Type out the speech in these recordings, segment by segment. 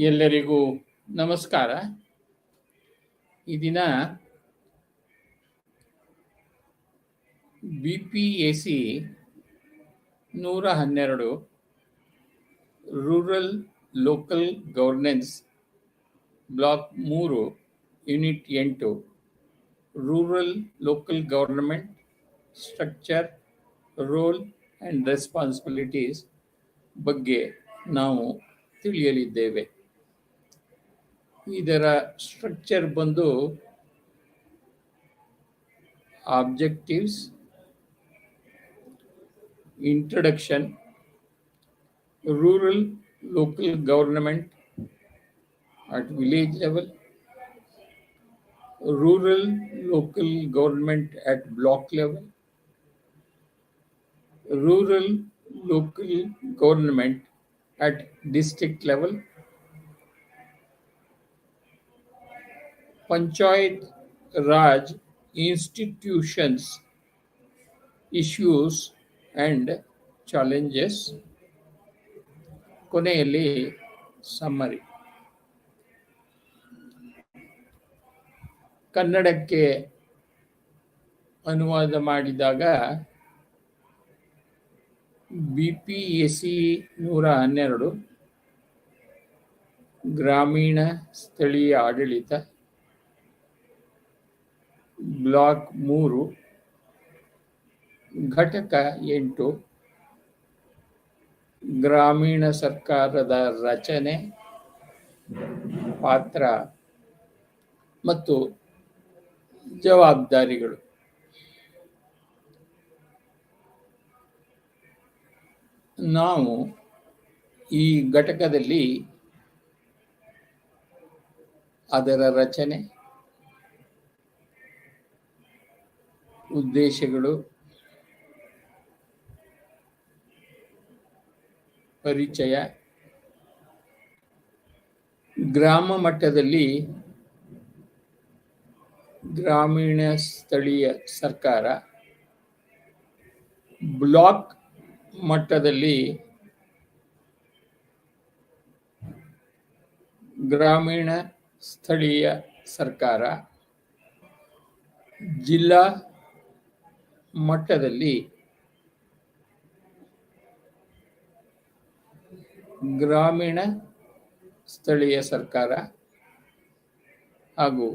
ಎಲ್ಲರಿಗೂ ನಮಸ್ಕಾರ. ಈ ದಿನ BPAC 112 rural local governance block 3 unit 8 rural local government structure role and responsibilities ಬಗ್ಗೆ ನಾವು ತಿಳಿಯಲಿದ್ದೇವೆ. ಇದರ ಸ್ಟ್ರಕ್ಚರ್ ಬಂದು objectives, introduction, rural local government at village level, rural local government at block level, rural local government at district level, Panchayat Raj institutions, issues and challenges. ಕೊನೆಯಲ್ಲಿ summary. ಕನ್ನಡಕ್ಕೆ ಅನುವಾದ ಮಾಡಿದಾಗ BPAC 112 ಗ್ರಾಮೀಣ ಸ್ಥಳೀಯ ಆಡಳಿತ, ಬ್ಲಾಕ್ 3 ಘಟಕ 8 ಗ್ರಾಮೀಣ ಸರ್ಕಾರದ ರಚನೆ, ಪಾತ್ರ ಮತ್ತು ಜವಾಬ್ದಾರಿಗಳು. ನಾವು ಈ ಘಟಕದಲ್ಲಿ ಅದರ ರಚನೆ, ಉದ್ದೇಶಗಳು, ಪರಿಚಯ, ಗ್ರಾಮ ಮಟ್ಟದಲ್ಲಿ ಗ್ರಾಮೀಣ ಸ್ಥಳೀಯ ಸರ್ಕಾರ, ಬ್ಲಾಕ್ ಮಟ್ಟದಲ್ಲಿ ಗ್ರಾಮೀಣ ಸ್ಥಳೀಯ ಸರ್ಕಾರ, ಜಿಲ್ಲಾ ಮಟ್ಟದಲ್ಲಿ ಗ್ರಾಮೀಣ ಸ್ಥಳೀಯ ಸರ್ಕಾರ ಹಾಗೂ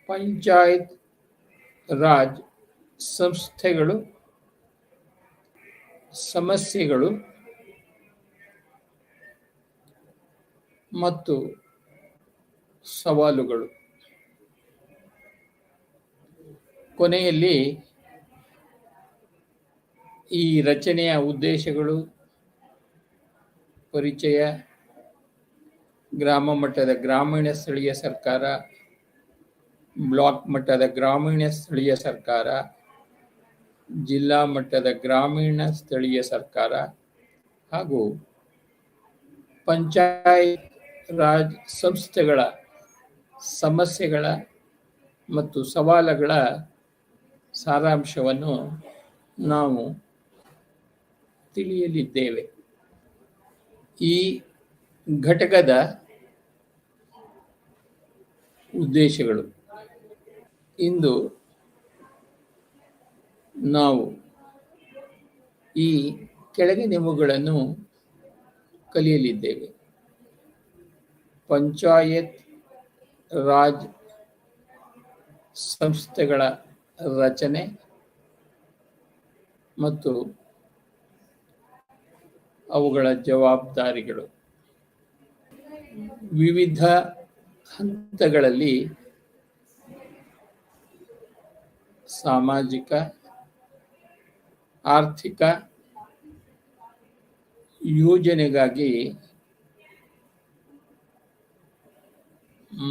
ಪಂಚಾಯತ್ ರಾಜ್ ಸಂಸ್ಥೆಗಳು, ಸಮಸ್ಯೆಗಳು ಮತ್ತು ಸವಾಲುಗಳು. ಕೊನೆಯಲ್ಲಿ ಈ ರಚನೆಯ ಉದ್ದೇಶಗಳು, ಪರಿಚಯ, ಗ್ರಾಮ ಮಟ್ಟದ ಗ್ರಾಮೀಣ ಸ್ಥಳೀಯ ಸರ್ಕಾರ, ಬ್ಲಾಕ್ ಮಟ್ಟದ ಗ್ರಾಮೀಣ ಸ್ಥಳೀಯ ಸರ್ಕಾರ, ಜಿಲ್ಲಾ ಮಟ್ಟದ ಗ್ರಾಮೀಣ ಸ್ಥಳೀಯ ಸರ್ಕಾರ ಹಾಗೂ ಪಂಚಾಯತ್ ರಾಜ್ ಸಂಸ್ಥೆಗಳ ಸಮಸ್ಯೆಗಳ ಮತ್ತು ಸವಾಲುಗಳ ಸಾರಾಂಶವನ್ನು ನಾವು ತಿಳಿಯಲಿದ್ದೇವೆ. ಈ ಘಟಕದ ಉದ್ದೇಶಗಳು. ಇಂದು ನಾವು ಈ ಕೆಳಗಿನವುಗಳನ್ನು ಕಲಿಯಲಿದ್ದೇವೆ. ಪಂಚಾಯತ್ ರಾಜ್ ಸಂಸ್ಥೆಗಳ ರಚನೆ ಮತ್ತು ಅವುಗಳ ಜವಾಬ್ದಾರಿಗಳು. ವಿವಿಧ ಹಂತಗಳಲ್ಲಿ ಸಾಮಾಜಿಕ, ಆರ್ಥಿಕ ಯೋಜನೆಗಾಗಿ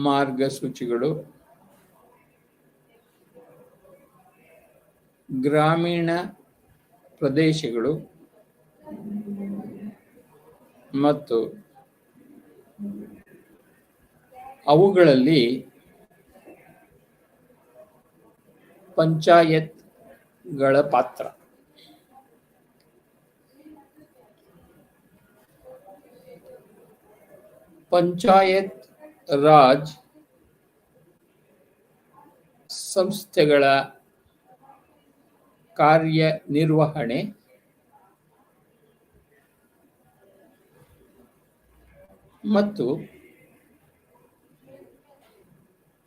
ಮಾರ್ಗಸೂಚಿಗಳು, ಗ್ರಾಮೀಣ ಪ್ರದೇಶಗಳು ಮತ್ತು ಅವುಗಳಲ್ಲಿ ಪಂಚಾಯತ್ಗಳ ಪಾತ್ರ. ಪಂಚಾಯತ್ ರಾಜ್ ಸಂಸ್ಥೆಗಳ ಕಾರ್ಯನಿರ್ವಹಣೆ ಮತ್ತು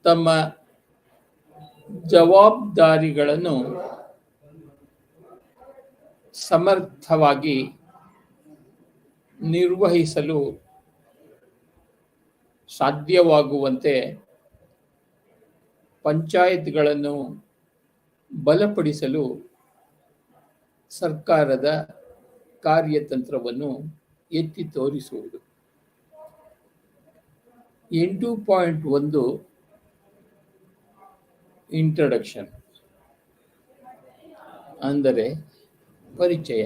ತಮ್ಮ ಜವಾಬ್ದಾರಿಗಳನ್ನು ಸಮರ್ಥವಾಗಿ ನಿರ್ವಹಿಸಲು ಸಾಧ್ಯವಾಗುವಂತೆ ಪಂಚಾಯತ್ಗಳನ್ನು ಬಲಪಡಿಸಲು ಸರ್ಕಾರದ ಕಾರ್ಯತಂತ್ರವನ್ನು ಎತ್ತಿ ತೋರಿಸುವುದು. 8.1 ಇಂಟ್ರಡಕ್ಷನ್ ಅಂದರೆ ಪರಿಚಯ.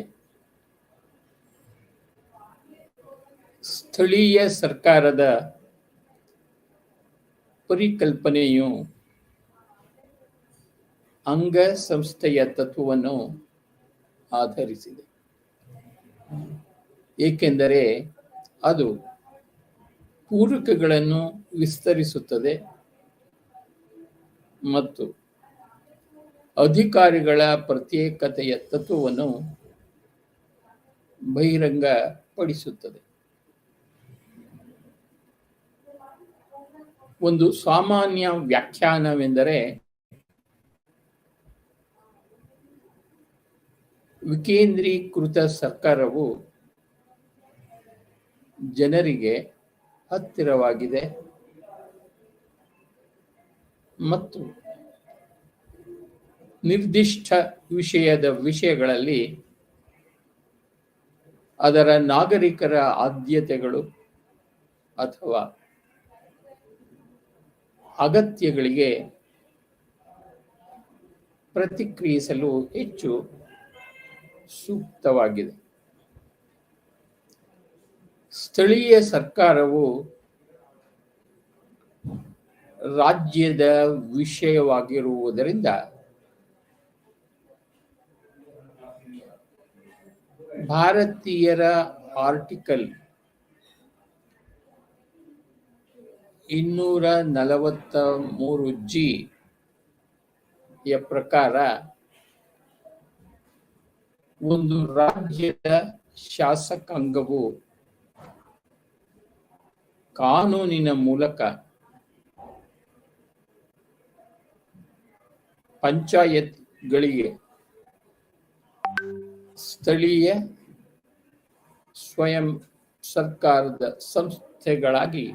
ಸ್ಥಳೀಯ ಸರ್ಕಾರದ ಪರಿಕಲ್ಪನೆಯು ಅಂಗಸಂಸ್ಥೆಯ ತತ್ವವನ್ನು ಆಧರಿಸಿದೆ, ಏಕೆಂದರೆ ಅದು ಪೂರಕಗಳನ್ನು ವಿಸ್ತರಿಸುತ್ತದೆ ಮತ್ತು ಅಧಿಕಾರಿಗಳ ಪ್ರತ್ಯೇಕತೆಯ ತತ್ವವನ್ನು ಬಹಿರಂಗಪಡಿಸುತ್ತದೆ. ಒಂದು ಸಾಮಾನ್ಯ ವ್ಯಾಖ್ಯಾನವೆಂದರೆ ವಿಕೇಂದ್ರೀಕೃತ ಸರ್ಕಾರವು ಜನರಿಗೆ ಹತ್ತಿರವಾಗಿದೆ ಮತ್ತು ನಿರ್ದಿಷ್ಟ ವಿಷಯಗಳಲ್ಲಿ ಅದರ ನಾಗರಿಕರ ಆದ್ಯತೆಗಳು ಅಥವಾ ಅಗತ್ಯಗಳಿಗೆ ಪ್ರತಿಕ್ರಿಯಿಸಲು ಹೆಚ್ಚು ಸೂಕ್ತವಾಗಿದೆ. ಸ್ಥಳೀಯ ಸರ್ಕಾರವು ರಾಜ್ಯದ ವಿಷಯವಾಗಿರುವುದರಿಂದ ಭಾರತೀಯರ ಆರ್ಟಿಕಲ್ 243G ಯ ಪ್ರಕಾರ ಒಂದು ರಾಜ್ಯದ ಶಾಸಕಾಂಗವು ಕಾನೂನಿನ ಮೂಲಕ ಪಂಚಾಯತ್ಗಳಿಗೆ ಸ್ಥಳೀಯ ಸ್ವಯಂ ಸರ್ಕಾರದ ಸಂಸ್ಥೆಗಳಾಗಿ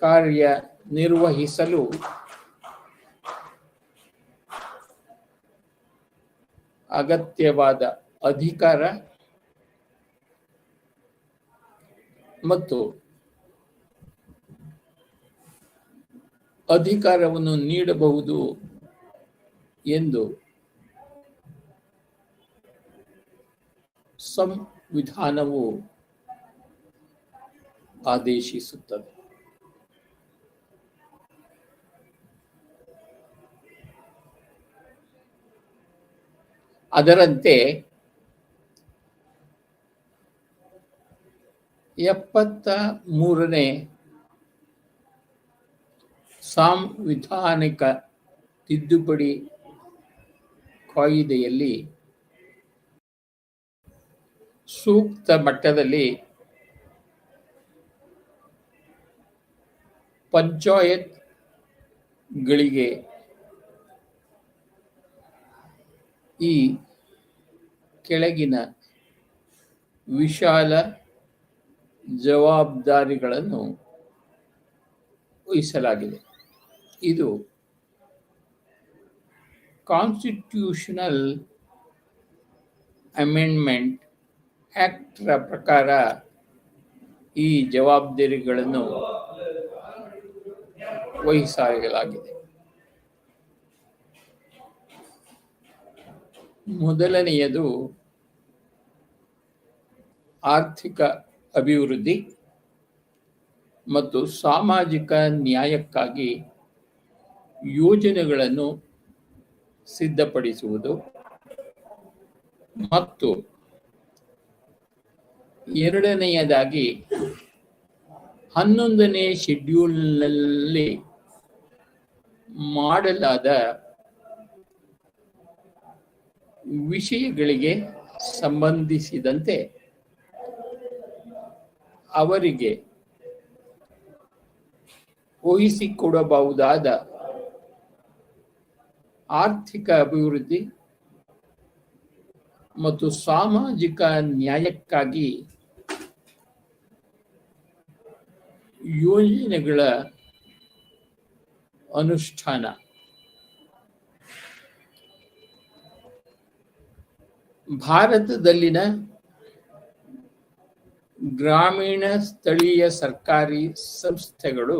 ಕಾರ್ಯನಿರ್ವಹಿಸಲು ಅಗತ್ಯವಾದ ಅಧಿಕಾರ ಮತ್ತು ಅಧಿಕಾರವನ್ನು ನೀಡಬಹುದು ಎಂದು ಸಂವಿಧಾನವು ಆದೇಶಿಸುತ್ತದೆ. ಅದರಂತೆ 73ನೇ ಸಾಂವಿಧಾನಿಕ ತಿದ್ದುಪಡಿ ಕಾಯಿದೆಯಲ್ಲಿ ಸೂಕ್ತ ಮಟ್ಟದಲ್ಲಿ ಪಂಚಾಯತ್ಗಳಿಗೆ ಈ ಕೆಳಗಿನ ವಿಶಾಲ ಜವಾಬ್ದಾರಿಗಳನ್ನು ವಹಿಸಲಾಗಿದೆ. ಇದು ಕಾನ್ಸ್ಟಿಟ್ಯೂಷನಲ್ ಅಮೆಂಡ್ಮೆಂಟ್ ಆಕ್ಟ್ ಪ್ರಕಾರ ಈ ಜವಾಬ್ದಾರಿಗಳನ್ನು ವಹಿಸಲಾಗಿದೆ. ಮೊದಲನೆಯದು ಆರ್ಥಿಕ ಅಭಿವೃದ್ಧಿ ಮತ್ತು ಸಾಮಾಜಿಕ ನ್ಯಾಯಕ್ಕಾಗಿ ಯೋಜನೆಗಳನ್ನು ಸಿದ್ಧಪಡಿಸುವುದು ಮತ್ತು ಎರಡನೆಯದಾಗಿ 11ನೇ ಶೆಡ್ಯೂಲ್ನಲ್ಲಿ ಮಾಡಲಾದ ವಿಷಯಗಳಿಗೆ ಸಂಬಂಧಿಸಿದಂತೆ ಅವರಿಗೆ ವಹಿಸಿಕೊಡಬಹುದಾದ ಆರ್ಥಿಕ ಅಭಿವೃದ್ಧಿ ಮತ್ತು ಸಾಮಾಜಿಕ ನ್ಯಾಯಕ್ಕಾಗಿ ಯೋಜನೆಗಳ ಅನುಷ್ಠಾನ. ಭಾರತದಲ್ಲಿನ ಗ್ರಾಮೀಣ ಸ್ಥಳೀಯ ಸರ್ಕಾರಿ ಸಂಸ್ಥೆಗಳು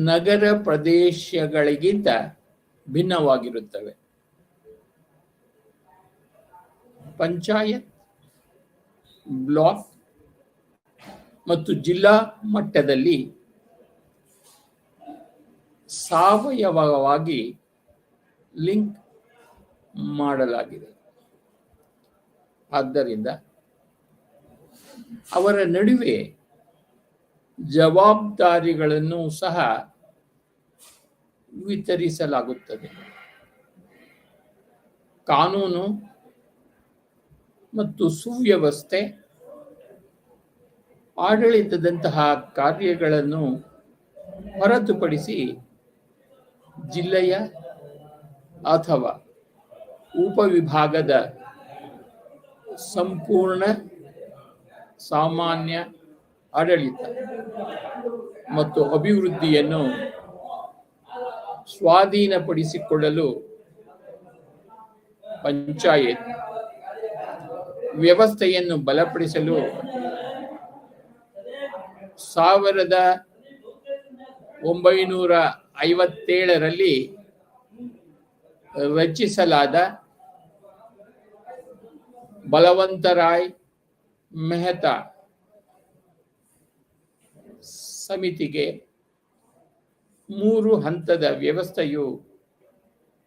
ನಗರ ಪ್ರದೇಶಗಳಿಗಿಂತ ಭಿನ್ನವಾಗಿರುತ್ತವೆ. ಪಂಚಾಯತ್, ಬ್ಲಾಕ್ ಮತ್ತು ಜಿಲ್ಲಾ ಮಟ್ಟದಲ್ಲಿ ಸಾವಯವವಾಗಿ ಲಿಂಕ್ ಮಾಡಲಾಗಿದೆ. ಆದ್ದರಿಂದ ಅವರ ನಡುವೆ ಜವಾಬ್ದಾರಿಗಳನ್ನು ಸಹ ವಿತರಿಸಲಾಗುತ್ತದೆ. ಕಾನೂನು ಮತ್ತು ಸುವ್ಯವಸ್ಥೆ, ಆಡಳಿತದಂತಹ ಕಾರ್ಯಗಳನ್ನು ಹೊರತುಪಡಿಸಿ ಜಿಲ್ಲೆಯ ಅಥವಾ ಉಪವಿಭಾಗದ ಸಂಪೂರ್ಣ ಸಾಮಾನ್ಯ ಆಡಳಿತ ಮತ್ತು ಅಭಿವೃದ್ಧಿಯನ್ನು ಸ್ವಾಧೀನಪಡಿಸಿಕೊಳ್ಳಲು ಪಂಚಾಯತ್ ವ್ಯವಸ್ಥೆಯನ್ನು ಬಲಪಡಿಸಲು 1957ರಲ್ಲಿ ರಚಿಸಲಾದ ಬಲವಂತರಾಯ್ ಮೆಹ್ತಾ ಸಮಿತಿಗೆ 3 ಹಂತದ ವ್ಯವಸ್ಥೆಯು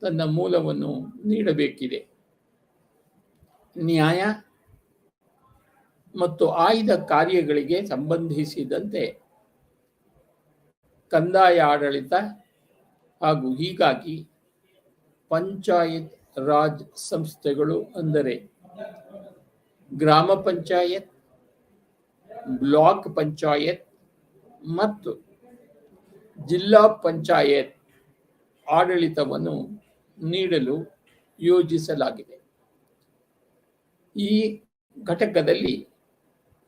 ತನ್ನ ಮೂಲವನ್ನು ನೀಡಬೇಕಿದೆ. ನ್ಯಾಯ ಮತ್ತು ಆಯ್ದ ಕಾರ್ಯಗಳಿಗೆ ಸಂಬಂಧಿಸಿದಂತೆ ಕಂದಾಯ ಆಡಳಿತ ಹಾಗೂ ಹೀಗಾಗಿ ಪಂಚಾಯತ್ ರಾಜ್ ಸಂಸ್ಥೆಗಳು ಅಂದರೆ ಗ್ರಾಮ ಪಂಚಾಯತ್, ಬ್ಲಾಕ್ ಪಂಚಾಯತ್ ಮತ್ತು ಜಿಲ್ಲಾ ಪಂಚಾಯತ್ ಆಡಳಿತವನ್ನು ನೀಡಲು ಯೋಜಿಸಲಾಗಿದೆ. ಈ ಘಟಕದಲ್ಲಿ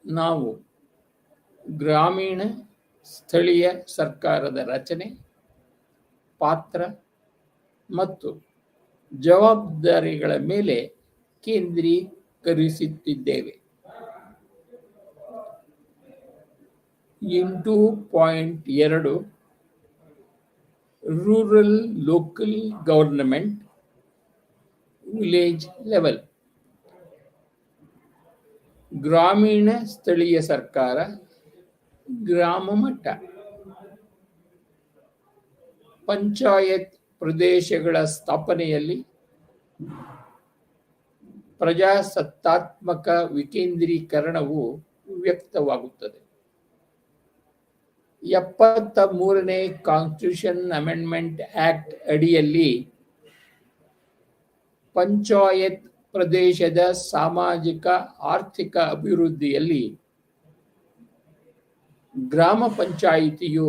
ನಾವು ಗ್ರಾಮೀಣ ಸ್ಥಳೀಯ ಸರ್ಕಾರದ ರಚನೆ, ಪಾತ್ರ ಮತ್ತು ಜವಾಬ್ದಾರಿಗಳ ಮೇಲೆ ಕೇಂದ್ರೀಕರಿಸುತ್ತಿದ್ದೇವೆ. 8.2 rural local government village level. ಗ್ರಾಮೀಣ ಸ್ಥಳೀಯ ಸರ್ಕಾರ ಗ್ರಾಮ ಮಟ್ಟ. ಪಂಚಾಯತ್ ಪ್ರದೇಶಗಳ ಸ್ಥಾಪನೆಯಲ್ಲಿ ಪ್ರಜಾಸತ್ತಾತ್ಮಕ ವಿಕೇಂದ್ರೀಕರಣವು ವ್ಯಕ್ತವಾಗುತ್ತದೆ. 73ನೇ ಕಾನ್ಸ್ಟಿಟ್ಯೂಷನ್ ಅಮೆಂಡ್ಮೆಂಟ್ ಆಕ್ಟ್ ಅಡಿಯಲ್ಲಿ ಪಂಚಾಯತ್ ಪ್ರದೇಶದ ಸಾಮಾಜಿಕ ಆರ್ಥಿಕ ಅಭಿವೃದ್ಧಿಯಲ್ಲಿ ಗ್ರಾಮ ಪಂಚಾಯಿತಿಯು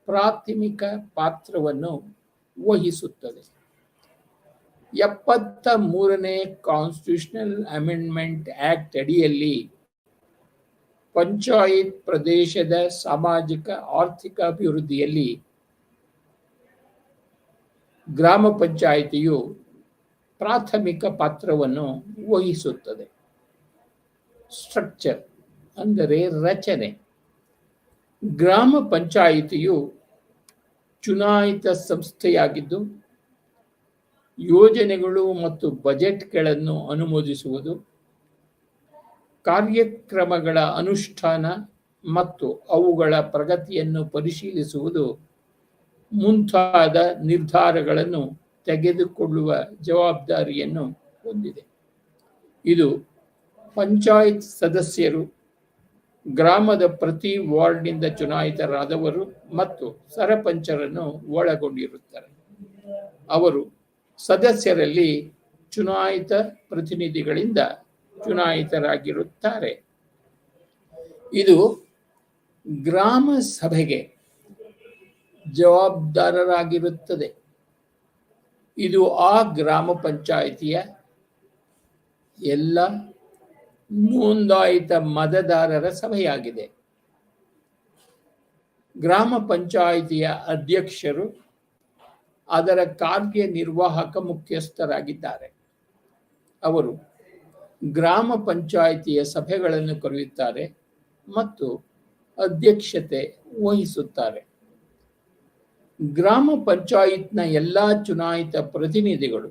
ಪ್ರಾಥಮಿಕ ಪಾತ್ರವನ್ನು ವಹಿಸುತ್ತದೆ. 73ನೇ ಕಾನ್ಸ್ಟಿಟ್ಯೂಷನಲ್ ಅಮೆಂಡ್ಮೆಂಟ್ ಆಕ್ಟ್ ಅಡಿಯಲ್ಲಿ ಪಂಚಾಯತ್ ಪ್ರದೇಶದ ಸಾಮಾಜಿಕ ಆರ್ಥಿಕ ಅಭಿವೃದ್ಧಿಯಲ್ಲಿ ಗ್ರಾಮ ಪಂಚಾಯಿತಿಯು ಪ್ರಾಥಮಿಕ ಪಾತ್ರವನ್ನು ವಹಿಸುತ್ತದೆ. ಸ್ಟ್ರಕ್ಚರ್ ಅಂದರೆ ರಚನೆ. ಗ್ರಾಮ ಪಂಚಾಯಿತಿಯು ಚುನಾಯಿತ ಸಂಸ್ಥೆಯಾಗಿದ್ದು ಯೋಜನೆಗಳು ಮತ್ತು ಬಜೆಟ್ಗಳನ್ನು ಅನುಮೋದಿಸುವುದು, ಕಾರ್ಯಕ್ರಮಗಳ ಅನುಷ್ಠಾನ ಮತ್ತು ಅವುಗಳ ಪ್ರಗತಿಯನ್ನು ಪರಿಶೀಲಿಸುವುದು ಮುಂತಾದ ನಿರ್ಧಾರಗಳನ್ನು ತೆಗೆದುಕೊಳ್ಳುವ ಜವಾಬ್ದಾರಿಯನ್ನು ಹೊಂದಿದೆ. ಇದು ಪಂಚಾಯತ್ ಸದಸ್ಯರು, ಗ್ರಾಮದ ಪ್ರತಿ ವಾರ್ಡ್ನಿಂದ ಚುನಾಯಿತರಾದವರು ಮತ್ತು ಸರಪಂಚರನ್ನು ಒಳಗೊಂಡಿರುತ್ತಾರೆ. ಅವರು ಸದಸ್ಯರಲ್ಲಿ ಚುನಾಯಿತ ಪ್ರತಿನಿಧಿಗಳಿಂದ ಚುನಾಯಿತರಾಗಿರುತ್ತಾರೆ. ಇದು ಗ್ರಾಮ ಸಭೆಗೆ ಜವಾಬ್ದಾರರಾಗಿರುತ್ತದೆ. ಇದು ಆ ಗ್ರಾಮ ಪಂಚಾಯಿತಿಯ ಎಲ್ಲ ನೋಂದಾಯಿತ ಮತದಾರರ ಸಭೆಯಾಗಿದೆ. ಗ್ರಾಮ ಪಂಚಾಯಿತಿಯ ಅಧ್ಯಕ್ಷರು ಅದರ ಕಾರ್ಯನಿರ್ವಾಹಕ ಮುಖ್ಯಸ್ಥರಾಗಿದ್ದಾರೆ. ಅವರು ಗ್ರಾಮ ಪಂಚಾಯಿತಿಯ ಸಭೆಗಳನ್ನು ಕರೆಯುತ್ತಾರೆ ಮತ್ತು ಅಧ್ಯಕ್ಷತೆ ವಹಿಸುತ್ತಾರೆ. ಗ್ರಾಮ ಪಂಚಾಯತ್ನ ಎಲ್ಲ ಚುನಾಯಿತ ಪ್ರತಿನಿಧಿಗಳು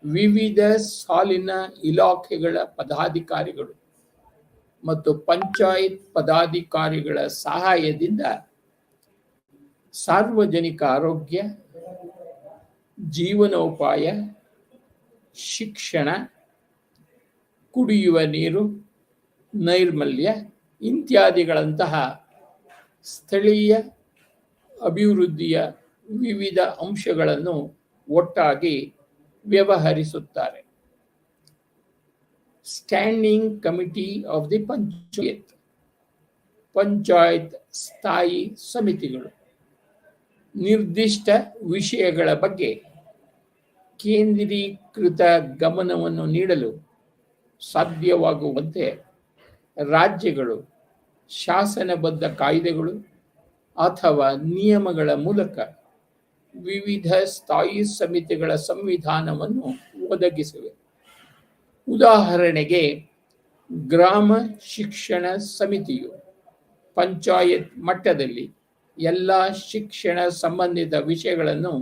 ವಿವಿಧ ಸಾಲಿನ ಇಲಾಖೆಗಳ ಪದಾಧಿಕಾರಿಗಳು ಮತ್ತು ಪಂಚಾಯತ್ ಪದಾಧಿಕಾರಿಗಳ ಸಹಾಯದಿಂದ ಸಾರ್ವಜನಿಕ ಆರೋಗ್ಯ, ಜೀವನೋಪಾಯ, ಶಿಕ್ಷಣ, ಕುಡಿಯುವ ನೀರು, ನೈರ್ಮಲ್ಯ ಇತ್ಯಾದಿಗಳಂತಹ ಸ್ಥಳೀಯ ಅಭಿವೃದ್ಧಿಯ ವಿವಿಧ ಅಂಶಗಳನ್ನು ಒಟ್ಟಾಗಿ ವ್ಯವಹರಿಸುತ್ತಾರೆ. Standing committee of the panchayat, panchayat ಸ್ಥಾಯಿ ಸಮಿತಿಗಳು ನಿರ್ದಿಷ್ಟ ವಿಷಯಗಳ ಬಗ್ಗೆ ಕೇಂದ್ರೀಕೃತ ಗಮನವನ್ನು ನೀಡಲು ಸಾಧ್ಯವಾಗುವಂತೆ ರಾಜ್ಯಗಳು ಶಾಸನಬದ್ಧ ಕಾಯ್ದೆಗಳು ಅಥವಾ ನಿಯಮಗಳ ಮೂಲಕ ವಿವಿಧ ಸ್ಥಾಯಿ ಸಮಿತಿಗಳ ಸಂವಿಧಾನವನ್ನು ಒದಗಿಸಿವೆ. ಉದಾಹರಣೆಗೆ, ಗ್ರಾಮ ಶಿಕ್ಷಣ ಸಮಿತಿಯು ಪಂಚಾಯತ್ ಮಟ್ಟದಲ್ಲಿ ಎಲ್ಲ ಶಿಕ್ಷಣ ಸಂಬಂಧಿತ ವಿಷಯಗಳನ್ನು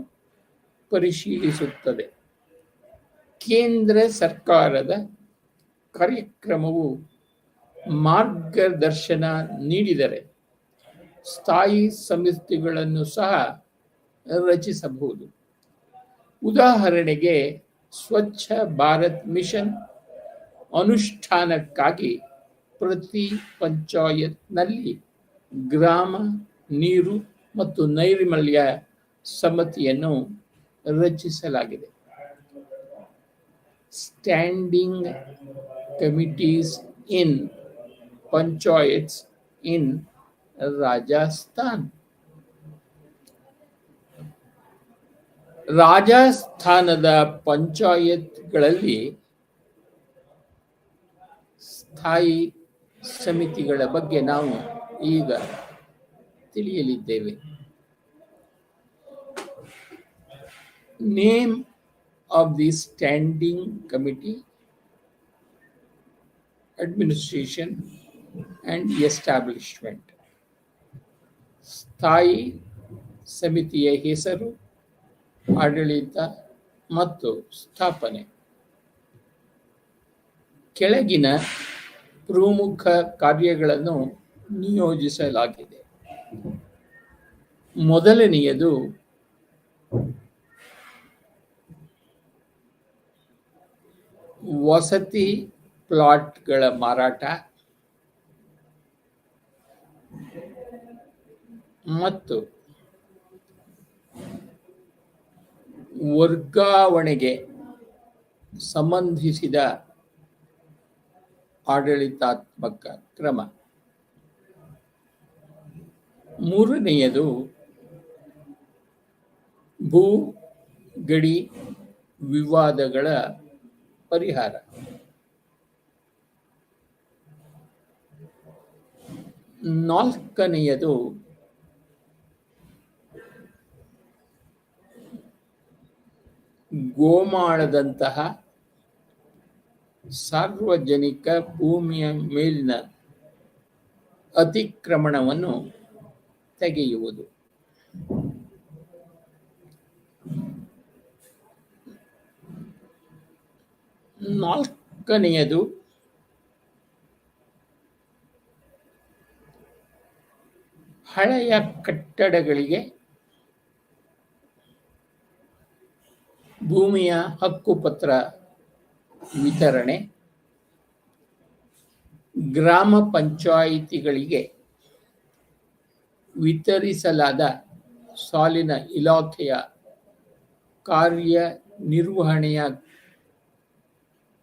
ಪರಿಶೀಲಿಸುತ್ತದೆ. ಕೇಂದ್ರ ಸರ್ಕಾರದ ಕಾರ್ಯಕ್ರಮವು ಮಾರ್ಗದರ್ಶನ ನೀಡಿದರೆ ಸ್ಥಾಯಿ ಸಮಿತಿಗಳನ್ನು ಸಹ ರಚಿಸಬಹುದು. ಉದಾಹರಣೆಗೆ, ಸ್ವಚ್ಛ ಭಾರತ್ ಮಿಷನ್ ಅನುಷ್ಠಾನಕ್ಕಾಗಿ ಪ್ರತಿ ಪಂಚಾಯತ್ನಲ್ಲಿ ಗ್ರಾಮ ನೀರು ಮತ್ತು ನೈರ್ಮಲ್ಯ ಸಮಿತಿಯನ್ನು ರಚಿಸಲಾಗಿದೆ. Standing committees in panchayats in Rajasthan. ರಾಜಸ್ಥಾನದ ಪಂಚಾಯತ್ಗಳಲ್ಲಿ ಸ್ಥಾಯಿ ಸಮಿತಿಗಳ ಬಗ್ಗೆ ನಾವು ಈಗ ತಿಳಿಯಲಿದ್ದೇವೆ. Name of the standing committee, administration and establishment. ಸ್ಥಾಯಿ ಸಮಿತಿಯ ಹೆಸರು, ಆಡಳಿತ ಮತ್ತು ಸ್ಥಾಪನೆ. ಕೆಳಗಿನ ಪ್ರಮುಖ ಕಾರ್ಯಗಳನ್ನು ನಿಯೋಜಿಸಲಾಗಿದೆ. ಮೊದಲನೆಯದು ವಸತಿ ಪ್ಲಾಟ್ಗಳ ಮಾರಾಟ ಮತ್ತು ವರ್ಗಾವಣೆಗೆ ಸಂಬಂಧಿಸಿದ ಆಡಳಿತಾತ್ಮಕ ಕ್ರಮ. ಮೂರನೆಯದು ಭೂ ಗಡಿ ವಿವಾದಗಳ ಪರಿಹಾರ. ನಾಲ್ಕನೆಯದು ಗೋಮಾಳದಂತಹ ಸಾರ್ವಜನಿಕ ಭೂಮಿಯ ಮೇಲಿನ ಅತಿಕ್ರಮಣವನ್ನು ತೆಗೆಯುವುದು. ನಾಲ್ಕನೆಯದು ಹಳೆಯ ಕಟ್ಟಡಗಳಿಗೆ ಭೂಮಿಯ ಹಕ್ಕುಪತ್ರ ವಿತರಣೆ ಗ್ರಾಮ ಪಂಚಾಯಿತಿಗಳಿಗೆ ವಿತರಿಸಲಾದ ಸಾಲಿನ ಇಲಾಖೆಯ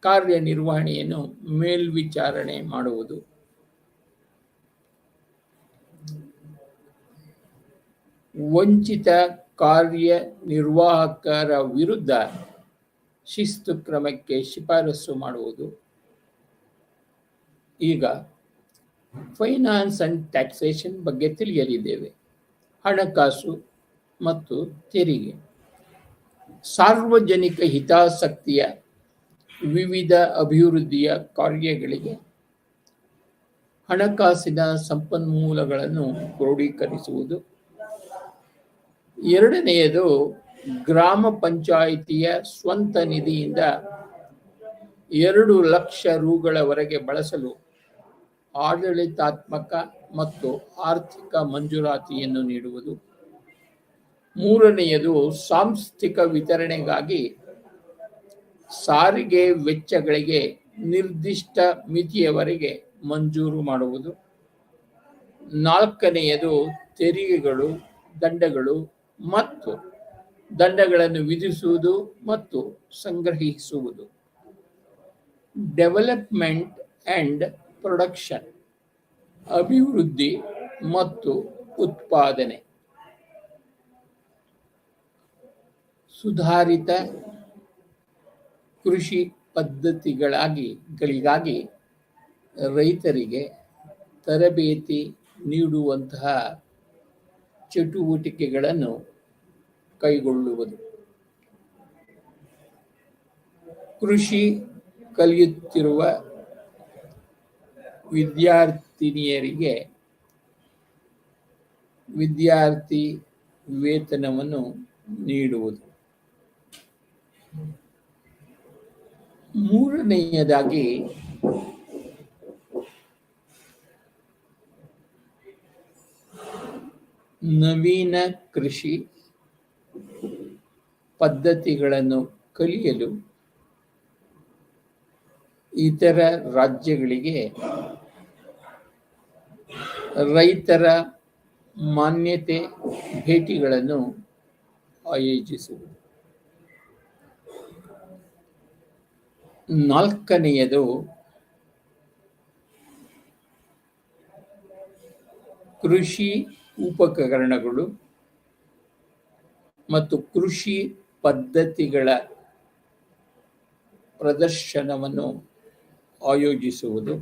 ಕಾರ್ಯನಿರ್ವಹಣೆಯನ್ನು ಮೇಲ್ವಿಚಾರಣೆ ಮಾಡುವುದು. ವಂಚಿತ ಕಾರ್ಯನಿರ್ವಾಹಕರ ವಿರುದ್ಧ ಶಿಸ್ತು ಕ್ರಮಕ್ಕೆ ಶಿಫಾರಸು ಮಾಡುವುದು. ಈಗ ಫೈನಾನ್ಸ್ ಅಂಡ್ ಟ್ಯಾಕ್ಸೇಷನ್ ಬಗ್ಗೆ ತಿಳಿಯಲಿದ್ದೇವೆ. ಹಣಕಾಸು ಮತ್ತು ತೆರಿಗೆ. ಸಾರ್ವಜನಿಕ ಹಿತಾಸಕ್ತಿಯ ವಿವಿಧ ಅಭಿವೃದ್ಧಿಯ ಕಾರ್ಯಗಳಿಗೆ ಹಣಕಾಸಿನ ಸಂಪನ್ಮೂಲಗಳನ್ನು ಕ್ರೋಢೀಕರಿಸುವುದು. ಎರಡನೆಯದು, ಗ್ರಾಮ ಪಂಚಾಯಿತಿಯ ಸ್ವಂತ ನಿಧಿಯಿಂದ 2 ಲಕ್ಷ ರುಗಳವರೆಗೆ ಬಳಸಲು ಆಡಳಿತಾತ್ಮಕ ಮತ್ತು ಆರ್ಥಿಕ ಮಂಜೂರಾತಿಯನ್ನು ನೀಡುವುದು. ಮೂರನೆಯದು, ಸಾಂಸ್ಥಿಕ ವಿತರಣೆಗಾಗಿ ಸಾರಿಗೆ ವೆಚ್ಚಗಳಿಗೆ ನಿರ್ದಿಷ್ಟ ಮಿತಿಯವರೆಗೆ ಮಂಜೂರು ಮಾಡುವುದು. ನಾಲ್ಕನೆಯದು, ತೆರಿಗೆಗಳು, ದಂಡಗಳು ಮತ್ತು ದಂಡಗಳನ್ನು ವಿಧಿಸುವುದು ಮತ್ತು ಸಂಗ್ರಹಿಸುವುದು. ಡೆವಲಪ್ಮೆಂಟ್ ಅಂಡ್ ಪ್ರೊಡಕ್ಷನ್, ಅಭಿವೃದ್ಧಿ ಮತ್ತು ಉತ್ಪಾದನೆ. ಸುಧಾರಿತ ಕೃಷಿ ಪದ್ಧತಿಗಳಿಗಾಗಿ ರೈತರಿಗೆ ತರಬೇತಿ ನೀಡುವಂತಹ ಚಟುವಟಿಕೆಗಳನ್ನು ಕೈಗೊಳ್ಳುವುದು. ಕೃಷಿ ಕಲಿಯುತ್ತಿರುವ ವಿದ್ಯಾರ್ಥಿನಿಯರಿಗೆ ವಿದ್ಯಾರ್ಥಿ ವೇತನವನ್ನು ನೀಡುವುದು. ಮೂರನೆಯದಾಗಿ, ನವೀನ ಕೃಷಿ ಪದ್ಧತಿಗಳನ್ನು ಕಲಿಯಲು ಇತರ ರಾಜ್ಯಗಳಿಗೆ ರೈತರ ಮಾನ್ಯತೆ ಭೇಟಿಗಳನ್ನು ಆಯೋಜಿಸುವುದು. ನಾಲ್ಕನೆಯದು, ಕೃಷಿ ಉಪಕರಣಗಳು ಮತ್ತು ಕೃಷಿ ಪದ್ಧತಿಗಳ ಪ್ರದರ್ಶನವನ್ನು ಆಯೋಜಿಸುವುದು.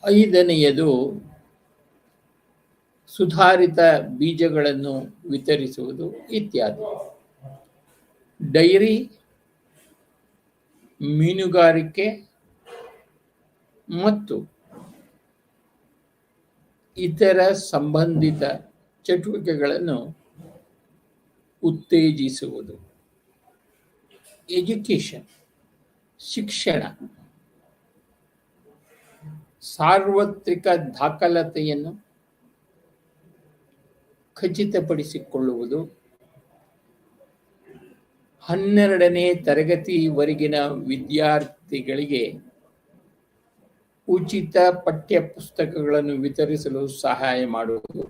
ಐದನೆಯದು, ಸುಧಾರಿತ ಬೀಜಗಳನ್ನು ವಿತರಿಸುವುದು ಇತ್ಯಾದಿ. ಡೈರಿ, ಮೀನುಗಾರಿಕೆ ಮತ್ತು ಇತರ ಸಂಬಂಧಿತ ಚಟುವಟಿಕೆಗಳನ್ನು ಉತ್ತೇಜಿಸುವುದು. ಎಜುಕೇಶನ್, ಶಿಕ್ಷಣ, ಸಾರ್ವತ್ರಿಕ ದಾಖಲಾತಿಯನ್ನು ಖಚಿತಪಡಿಸಿಕೊಳ್ಳುವುದು. 12ನೇ ತರಗತಿವರೆಗಿನ ವಿದ್ಯಾರ್ಥಿಗಳಿಗೆ ಉಚಿತ ಪಠ್ಯ ಪುಸ್ತಕಗಳನ್ನು ವಿತರಿಸಲು ಸಹಾಯ ಮಾಡುವುದು.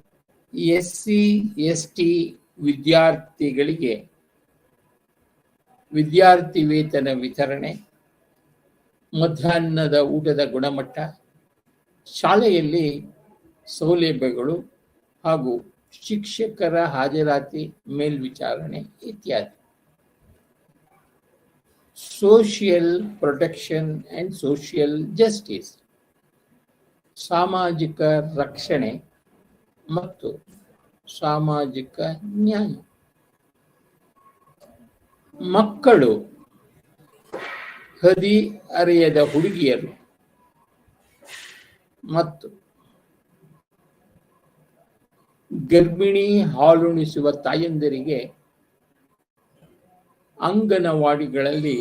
SC/ST ವಿದ್ಯಾರ್ಥಿಗಳಿಗೆ ವಿದ್ಯಾರ್ಥಿ ವೇತನ ವಿತರಣೆ, ಮಧ್ಯಾಹ್ನದ ಊಟದ ಗುಣಮಟ್ಟ, ಶಾಲೆಯಲ್ಲಿ ಸೌಲಭ್ಯಗಳು ಹಾಗೂ ಶಿಕ್ಷಕರ ಹಾಜರಾತಿ ಮೇಲ್ವಿಚಾರಣೆ ಇತ್ಯಾದಿ. Social protection and social justice, ಸಾಮಾಜಿಕ ರಕ್ಷಣೆ ಮತ್ತು ಸಾಮಾಜಿಕ ನ್ಯಾಯ. ಮಕ್ಕಳು, ಹದಿಹರೆಯದ ಹುಡುಗಿಯರು ಮತ್ತು ಗರ್ಭಿಣಿ ಹಾಲುಣಿಸುವ ತಾಯಂದಿರಿಗೆ ಅಂಗನವಾಡಿಗಳಲ್ಲಿ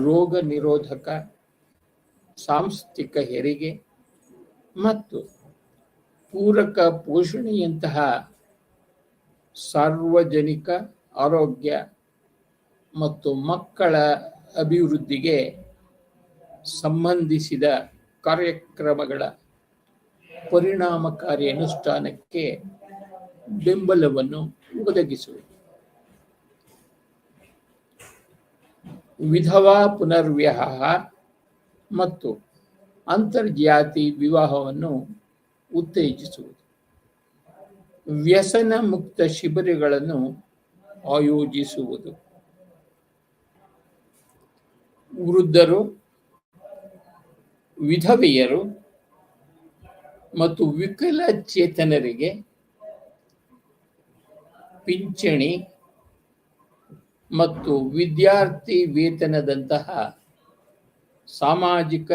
ರೋಗ ನಿರೋಧಕ, ಸಾಂಸ್ಥಿಕ ಹೆರಿಗೆ ಮತ್ತು ಪೂರಕ ಪೋಷಣೆಯಂತಹ ಸಾರ್ವಜನಿಕ ಆರೋಗ್ಯ ಮತ್ತು ಮಕ್ಕಳ ಅಭಿವೃದ್ಧಿಗೆ ಸಂಬಂಧಿಸಿದ ಕಾರ್ಯಕ್ರಮಗಳ ಪರಿಣಾಮಕಾರಿ ಅನುಷ್ಠಾನಕ್ಕೆ ಬೆಂಬಲವನ್ನು ಒದಗಿಸುವುದು. ವಿಧವಾ ಪುನರ್ವಿವಾಹ ಮತ್ತು ಅಂತರ್ಜಾತಿ ವಿವಾಹವನ್ನು ಉತ್ತೇಜಿಸುವುದು. ವ್ಯಸನ ಮುಕ್ತ ಶಿಬಿರಗಳನ್ನು ಆಯೋಜಿಸುವುದು. ವೃದ್ಧರು, ವಿಧವೆಯರು ಮತ್ತು ವಿಕಲಚೇತನರಿಗೆ ಪಿಂಚಣಿ ಮತ್ತು ವಿದ್ಯಾರ್ಥಿ ವೇತನದಂತಹ ಸಾಮಾಜಿಕ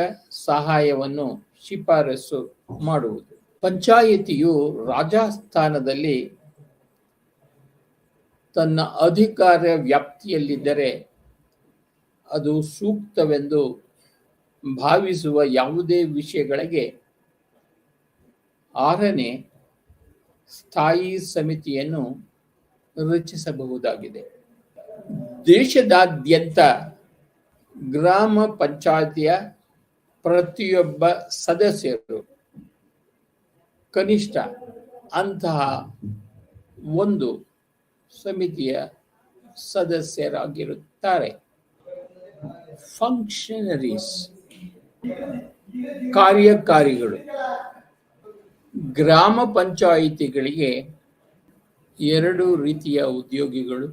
ಸಹಾಯವನ್ನು ಶಿಫಾರಸು ಮಾಡುವುದು. ಪಂಚಾಯಿತಿಯು ರಾಜಸ್ಥಾನದಲ್ಲಿ ತನ್ನ ಅಧಿಕಾರ ವ್ಯಾಪ್ತಿಯಲ್ಲಿದ್ದರೆ ಅದು ಸೂಕ್ತವೆಂದು ಭಾವಿಸುವ ಯಾವುದೇ ವಿಷಯಗಳಿಗೆ 6ನೇ ಸ್ಥಾಯಿ ಸಮಿತಿಯನ್ನು ರಚಿಸಬಹುದಾಗಿದೆ. ದೇಶದಾದ್ಯಂತ ಗ್ರಾಮ ಪಂಚಾಯಿತಿಯ ಪ್ರತಿಯೊಬ್ಬ ಸದಸ್ಯರು ಕನಿಷ್ಠ ಅಂತಹ ಒಂದು ಸಮಿತಿಯ ಸದಸ್ಯರಾಗಿರುತ್ತಾರೆ. ಫಂಕ್ಷನರೀಸ್, ಕಾರ್ಯಕಾರಿಗಳು. ಗ್ರಾಮ ಪಂಚಾಯಿತಿಗಳಿಗೆ 2 ರೀತಿಯ ಉದ್ಯೋಗಿಗಳು: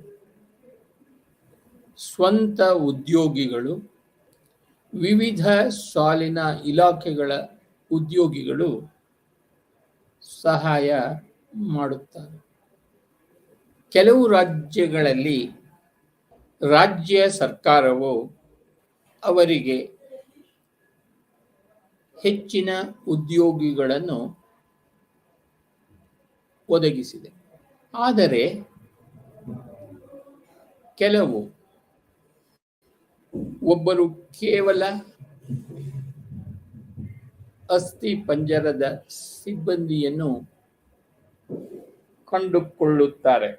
ಸ್ವಂತ ಉದ್ಯೋಗಿಗಳು. ವಿವಿಧ ಸಾಲಿನ ಇಲಾಖೆಗಳ ಉದ್ಯೋಗಿಗಳು ಸಹಾಯ ಮಾಡುತ್ತಾರೆ. ಕೆಲವು ರಾಜ್ಯಗಳಲ್ಲಿ ರಾಜ್ಯ ಸರ್ಕಾರವು ಅವರಿಗೆ ಹೆಚ್ಚಿನ ಉದ್ಯೋಗಿಗಳನ್ನು ಒದಗಿಸಿದೆ. ಆದರೆ ಕೆಲವು ಒಬ್ಬರು ಕೇವಲ ಅಸ್ಥಿ ಪಂಜರದ ಸಿಬ್ಬಂದಿಯನ್ನು ಕಂಡುಕೊಳ್ಳುತ್ತಾರೆ.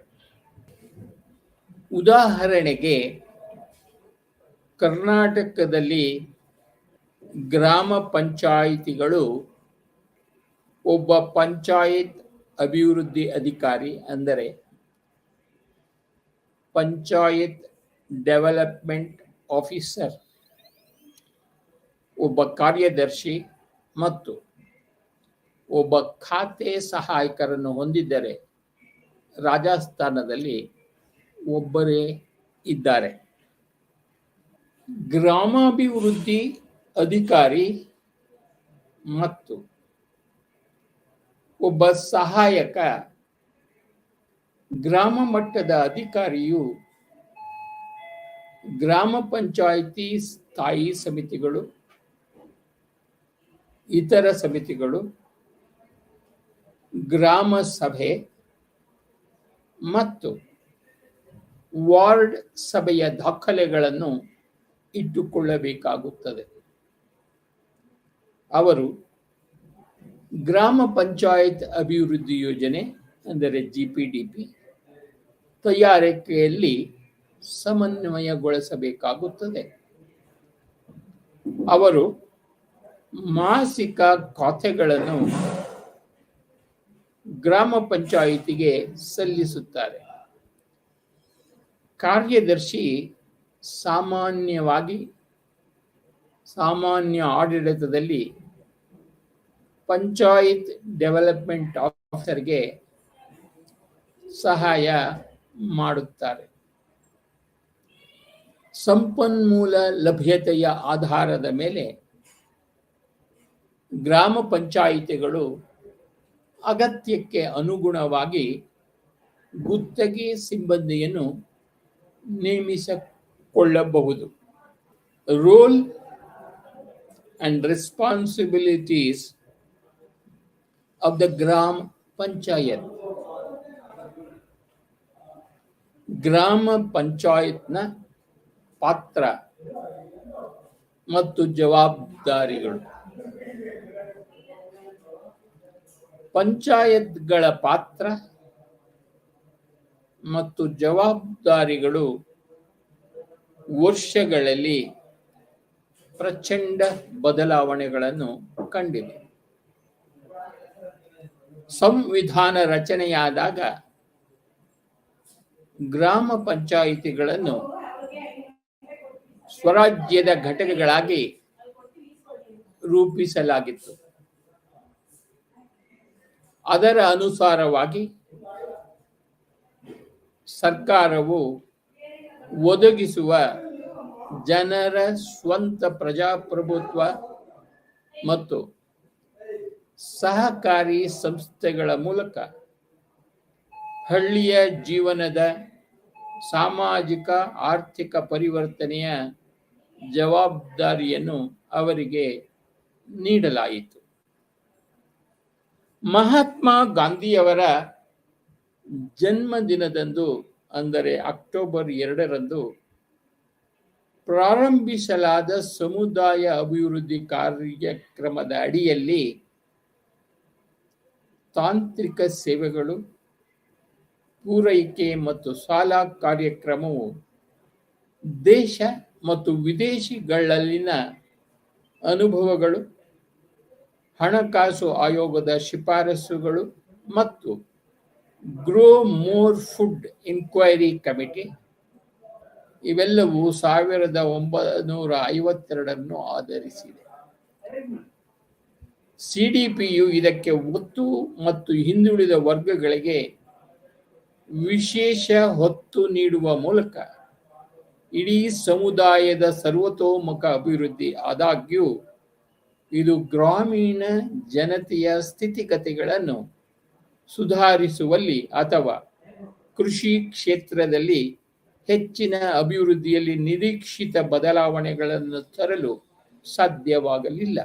ಉದಾಹರಣೆಗೆ, ಕರ್ನಾಟಕದಲ್ಲಿ ಗ್ರಾಮ ಪಂಚಾಯಿತಿಗಳು ಒಬ್ಬ ಪಂಚಾಯತ್ ಅಭಿವೃದ್ಧಿ ಅಧಿಕಾರಿ, ಅಂದರೆ ಪಂಚಾಯತ್ ಡೆವಲಪ್ಮೆಂಟ್ ಆಫೀಸರ್, ಒಬ್ಬ ಕಾರ್ಯದರ್ಶಿ ಮತ್ತು ಒಬ್ಬ ಖಾತೆ ಸಹಾಯಕರನ್ನು ಹೊಂದಿದ್ದರೆ ರಾಜಸ್ಥಾನದಲ್ಲಿ ಒಬ್ಬರೇ ಇದ್ದಾರೆ. ಗ್ರಾಮಾಭಿವೃದ್ಧಿ ಅಧಿಕಾರಿ ಮತ್ತು ಒಬ್ಬ ಸಹಾಯಕ ಗ್ರಾಮ ಮಟ್ಟದ ಅಧಿಕಾರಿಯು ಗ್ರಾಮ ಪಂಚಾಯಿತಿ ಸ್ಥಾಯಿ ಸಮಿತಿಗಳು, ಇತರ ಸಮಿತಿಗಳು, ಗ್ರಾಮ ಸಭೆ ಮತ್ತು ವಾರ್ಡ್ ಸಭೆಯ ದಾಖಲೆಗಳನ್ನು ಇಟ್ಟುಕೊಳ್ಳಬೇಕಾಗುತ್ತದೆ. ಅವರು ಗ್ರಾಮ ಪಂಚಾಯತ್ ಅಭಿವೃದ್ಧಿ ಯೋಜನೆ, ಅಂದರೆ GPDP ತಯಾರಿಕೆಯಲ್ಲಿ ಸಮನ್ವಯಗೊಳಿಸಬೇಕಾಗುತ್ತದೆ. ಅವರು ಮಾಸಿಕ ಖಾತೆಗಳನ್ನು ಗ್ರಾಮ ಪಂಚಾಯಿತಿಗೆ ಸಲ್ಲಿಸುತ್ತಾರೆ. ಕಾರ್ಯದರ್ಶಿ ಸಾಮಾನ್ಯ ಆಡಳಿತದಲ್ಲಿ ಪಂಚಾಯತ್ ಡೆವಲಪ್ಮೆಂಟ್ ಆಫೀಸರ್ಗೆ ಸಹಾಯ ಮಾಡುತ್ತಾರೆ. ಸಂಪನ್ಮೂಲ ಲಭ್ಯತೆಯ ಆಧಾರದ ಮೇಲೆ ಗ್ರಾಮ ಪಂಚಾಯಿತಿಗಳು ಅಗತ್ಯಕ್ಕೆ ಅನುಗುಣವಾಗಿ ಗುತ್ತಿಗೆ ಸಿಬ್ಬಂದಿಯನ್ನು ನೇಮಿಸಿಕೊಳ್ಳಬಹುದು. Role and responsibilities of the gram panchayat. ಗ್ರಾಮ ಪಂಚಾಯತ್ನ ಪಾತ್ರ ಮತ್ತು ಜವಾಬ್ದಾರಿಗಳು. ಪಂಚಾಯತ್ಗಳ ಪಾತ್ರ ಮತ್ತು ಜವಾಬ್ದಾರಿಗಳು ವರ್ಷಗಳಲ್ಲಿ ಪ್ರಚಂಡ ಬದಲಾವಣೆಗಳನ್ನು ಕಂಡಿದೆ. ಸಂವಿಧಾನ ರಚನೆಯಾದಾಗ ಗ್ರಾಮ ಪಂಚಾಯಿತಿಗಳನ್ನು ಸ್ವರಾಜ್ಯದ ಘಟಕಗಳಾಗಿ ರೂಪಿಸಲಾಗಿತ್ತು. ಅದರ ಅನುಸಾರವಾಗಿ ಸರ್ಕಾರವು ಒದಗಿಸುವ ಜನರ ಸ್ವಂತ ಪ್ರಜಾಪ್ರಭುತ್ವ ಮತ್ತು ಸಹಕಾರಿ ಸಂಸ್ಥೆಗಳ ಮೂಲಕ ಹಳ್ಳಿಯ ಜೀವನದ ಸಾಮಾಜಿಕ ಆರ್ಥಿಕ ಪರಿವರ್ತನೆಯ ಜವಾಬ್ದಾರಿಯನ್ನು ಅವರಿಗೆ ನೀಡಲಾಯಿತು. ಮಹಾತ್ಮ ಗಾಂಧಿಯವರ ಜನ್ಮದಿನದಂದು, ಅಂದರೆ ಅಕ್ಟೋಬರ್ 2ರಂದು ಪ್ರಾರಂಭಿಸಲಾದ ಸಮುದಾಯ ಅಭಿವೃದ್ಧಿ ಕಾರ್ಯಕ್ರಮದ ಅಡಿಯಲ್ಲಿ ತಾಂತ್ರಿಕ ಸೇವೆಗಳು, ಪೂರೈಕೆ ಮತ್ತು ಸಾಲ ಕಾರ್ಯಕ್ರಮವು ದೇಶ ಮತ್ತು ವಿದೇಶಗಳಲ್ಲಿನ ಅನುಭವಗಳು, ಹಣಕಾಸು ಆಯೋಗದ ಶಿಫಾರಸುಗಳು ಮತ್ತು grow more food inquiry committee ಇವೆಲ್ಲವೂ 1952 ಆಧರಿಸಿದೆ. ಸಿಡಿಪಿಯು ಇದಕ್ಕೆ ಒತ್ತು ಮತ್ತು ಹಿಂದುಳಿದ ವರ್ಗಗಳಿಗೆ ವಿಶೇಷ ಹೊತ್ತು ನೀಡುವ ಮೂಲಕ ಇಡೀ ಸಮುದಾಯದ ಸರ್ವತೋಮುಖ ಅಭಿವೃದ್ಧಿ. ಆದಾಗ್ಯೂ ಇದು ಗ್ರಾಮೀಣ ಜನತೆಯ ಸ್ಥಿತಿಗತಿಗಳನ್ನು ಸುಧಾರಿಸುವಲ್ಲಿ ಅಥವಾ ಕೃಷಿ ಕ್ಷೇತ್ರದಲ್ಲಿ ಹೆಚ್ಚಿನ ಅಭಿವೃದ್ಧಿಯಲ್ಲಿ ನಿರೀಕ್ಷಿತ ಬದಲಾವಣೆಗಳನ್ನು ತರಲು ಸಾಧ್ಯವಾಗಲಿಲ್ಲ.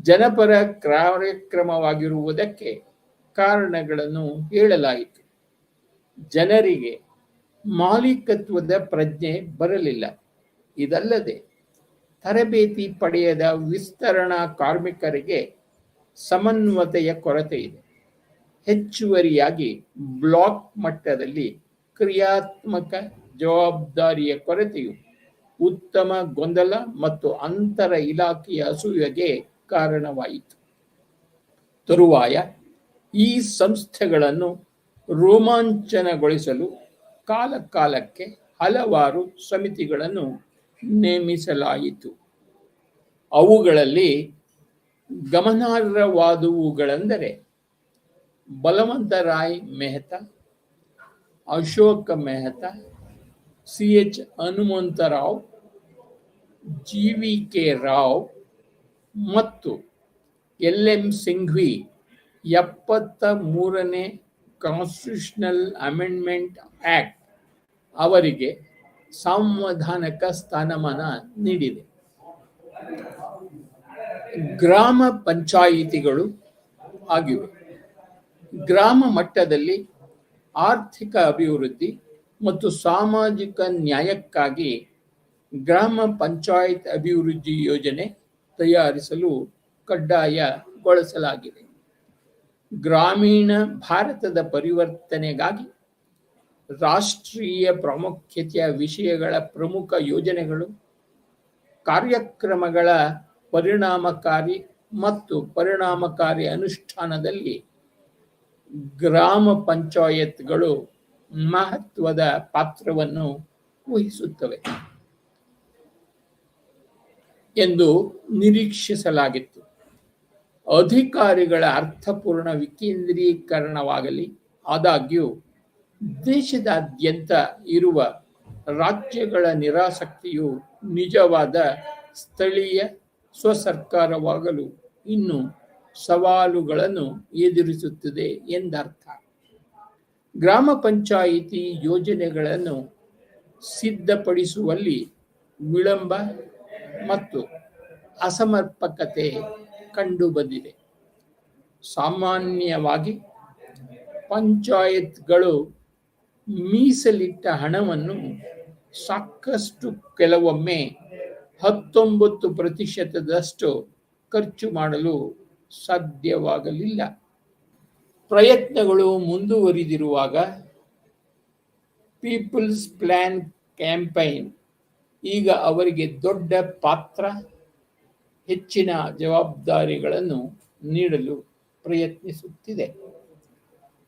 ಜನಪರ ಕಾರ್ಯಕ್ರಮವಾಗಿರುವುದಕ್ಕೆ ಕಾರಣಗಳನ್ನು ಹೇಳಲಾಯಿತು. ಜನರಿಗೆ ಮಾಲೀಕತ್ವದ ಪ್ರಜ್ಞೆ ಬರಲಿಲ್ಲ. ಇದಲ್ಲದೆ ತರಬೇತಿ ಪಡೆಯದ ವಿಸ್ತರಣಾ ಕಾರ್ಮಿಕರಿಗೆ ಸಮನ್ವಯತೆಯ ಕೊರತೆ ಇದೆ. ಹೆಚ್ಚುವರಿಯಾಗಿ ಬ್ಲಾಕ್ ಮಟ್ಟದಲ್ಲಿ ಕ್ರಿಯಾತ್ಮಕ ಜವಾಬ್ದಾರಿಯ ಕೊರತೆಯು ಉತ್ತಮ ಗೊಂದಲ ಮತ್ತು ಅಂತರ ಇಲಾಖೆಯ ಅಸೂಯೆಗೆ ಕಾರಣವಾಯಿತು. ತರುವಾಯ ಈ ಸಂಸ್ಥೆಗಳನ್ನು ರೋಮಾಂಚನಗೊಳಿಸಲು ಕಾಲಕಾಲಕ್ಕೆ ಹಲವಾರು ಸಮಿತಿಗಳನ್ನು ನೇಮಿಸಲಾಯಿತು. ಅವುಗಳಲ್ಲಿ ಗಮನಾರ್ಹವಾದವುಗಳೆಂದರೆ ಬಲವಂತರಾಯ್ ಮೆಹ್ತಾ, ಅಶೋಕ ಮೆಹ್ತಾ, CH ಹನುಮಂತರಾವ್, GVK ರಾವ್ ಮತ್ತು LM ಸಿಂಘ್ವಿ 73ನೇ ಕಾನ್ಸ್ಟಿಟ್ಯೂಷನಲ್ ಅಮೆಂಡ್ಮೆಂಟ್ ಆಕ್ಟ್ ಅವರಿಗೆ ಸಾಂವಿಧಾನಿಕ ಸ್ಥಾನಮಾನ ನೀಡಿದೆ. ಗ್ರಾಮ ಪಂಚಾಯಿತಿಗಳು ಆಗಿವೆ. ಗ್ರಾಮ ಮಟ್ಟದಲ್ಲಿ ಆರ್ಥಿಕ ಅಭಿವೃದ್ಧಿ ಮತ್ತು ಸಾಮಾಜಿಕ ನ್ಯಾಯಕ್ಕಾಗಿ ಗ್ರಾಮ ಪಂಚಾಯತ್ ಅಭಿವೃದ್ಧಿ ಯೋಜನೆ ತಯಾರಿಸಲು ಕಡ್ಡಾಯಗೊಳಿಸಲಾಗಿದೆ. ಗ್ರಾಮೀಣ ಭಾರತದ ಪರಿವರ್ತನೆಗಾಗಿ ರಾಷ್ಟ್ರೀಯ ಪ್ರಾಮುಖ್ಯತೆಯ ವಿಷಯಗಳ ಪ್ರಮುಖ ಯೋಜನೆಗಳು, ಕಾರ್ಯಕ್ರಮಗಳ ಪರಿಣಾಮಕಾರಿ ಅನುಷ್ಠಾನದಲ್ಲಿ ಗ್ರಾಮ ಪಂಚಾಯತ್ಗಳು ಮಹತ್ವದ ಪಾತ್ರವನ್ನು ವಹಿಸುತ್ತವೆ ಎಂದು ನಿರೀಕ್ಷಿಸಲಾಗಿತ್ತು. ಅಧಿಕಾರಿಗಳ ಅರ್ಥಪೂರ್ಣ ವಿಕೇಂದ್ರೀಕರಣವಾಗಲಿ. ಆದಾಗ್ಯೂ ದೇಶದಾದ್ಯಂತ ಇರುವ ರಾಜ್ಯಗಳ ನಿರಾಸಕ್ತಿಯು ನಿಜವಾದ ಸ್ಥಳೀಯ ಸ್ವಸರ್ಕಾರವಾಗಲು ಇನ್ನೂ ಸವಾಲುಗಳನ್ನು ಎದುರಿಸುತ್ತದೆ ಎಂದರ್ಥ. ಗ್ರಾಮ ಪಂಚಾಯಿತಿ ಯೋಜನೆಗಳನ್ನು ಸಿದ್ಧಪಡಿಸುವಲ್ಲಿ ವಿಳಂಬ ಮತ್ತು ಅಸಮರ್ಪಕತೆ ಕಂಡುಬಂದಿದೆ. ಸಾಮಾನ್ಯವಾಗಿ ಪಂಚಾಯತ್ಗಳು ಮೀಸಲಿಟ್ಟ ಹಣವನ್ನು ಸಾಕಷ್ಟು, ಕೆಲವೊಮ್ಮೆ 19% ಖರ್ಚು ಮಾಡಲು ಸಾಧ್ಯವಾಗಲಿಲ್ಲ. ಪ್ರಯತ್ನಗಳು ಮುಂದುವರಿದಿರುವಾಗ ಪೀಪಲ್ಸ್ ಪ್ಲಾನ್ ಕ್ಯಾಂಪೈನ್ ಈಗ ಅವರಿಗೆ ದೊಡ್ಡ ಪಾತ್ರ ಹೆಚ್ಚಿನ ಜವಾಬ್ದಾರಿಗಳನ್ನು ನೀಡಲು ಪ್ರಯತ್ನಿಸುತ್ತಿದೆ.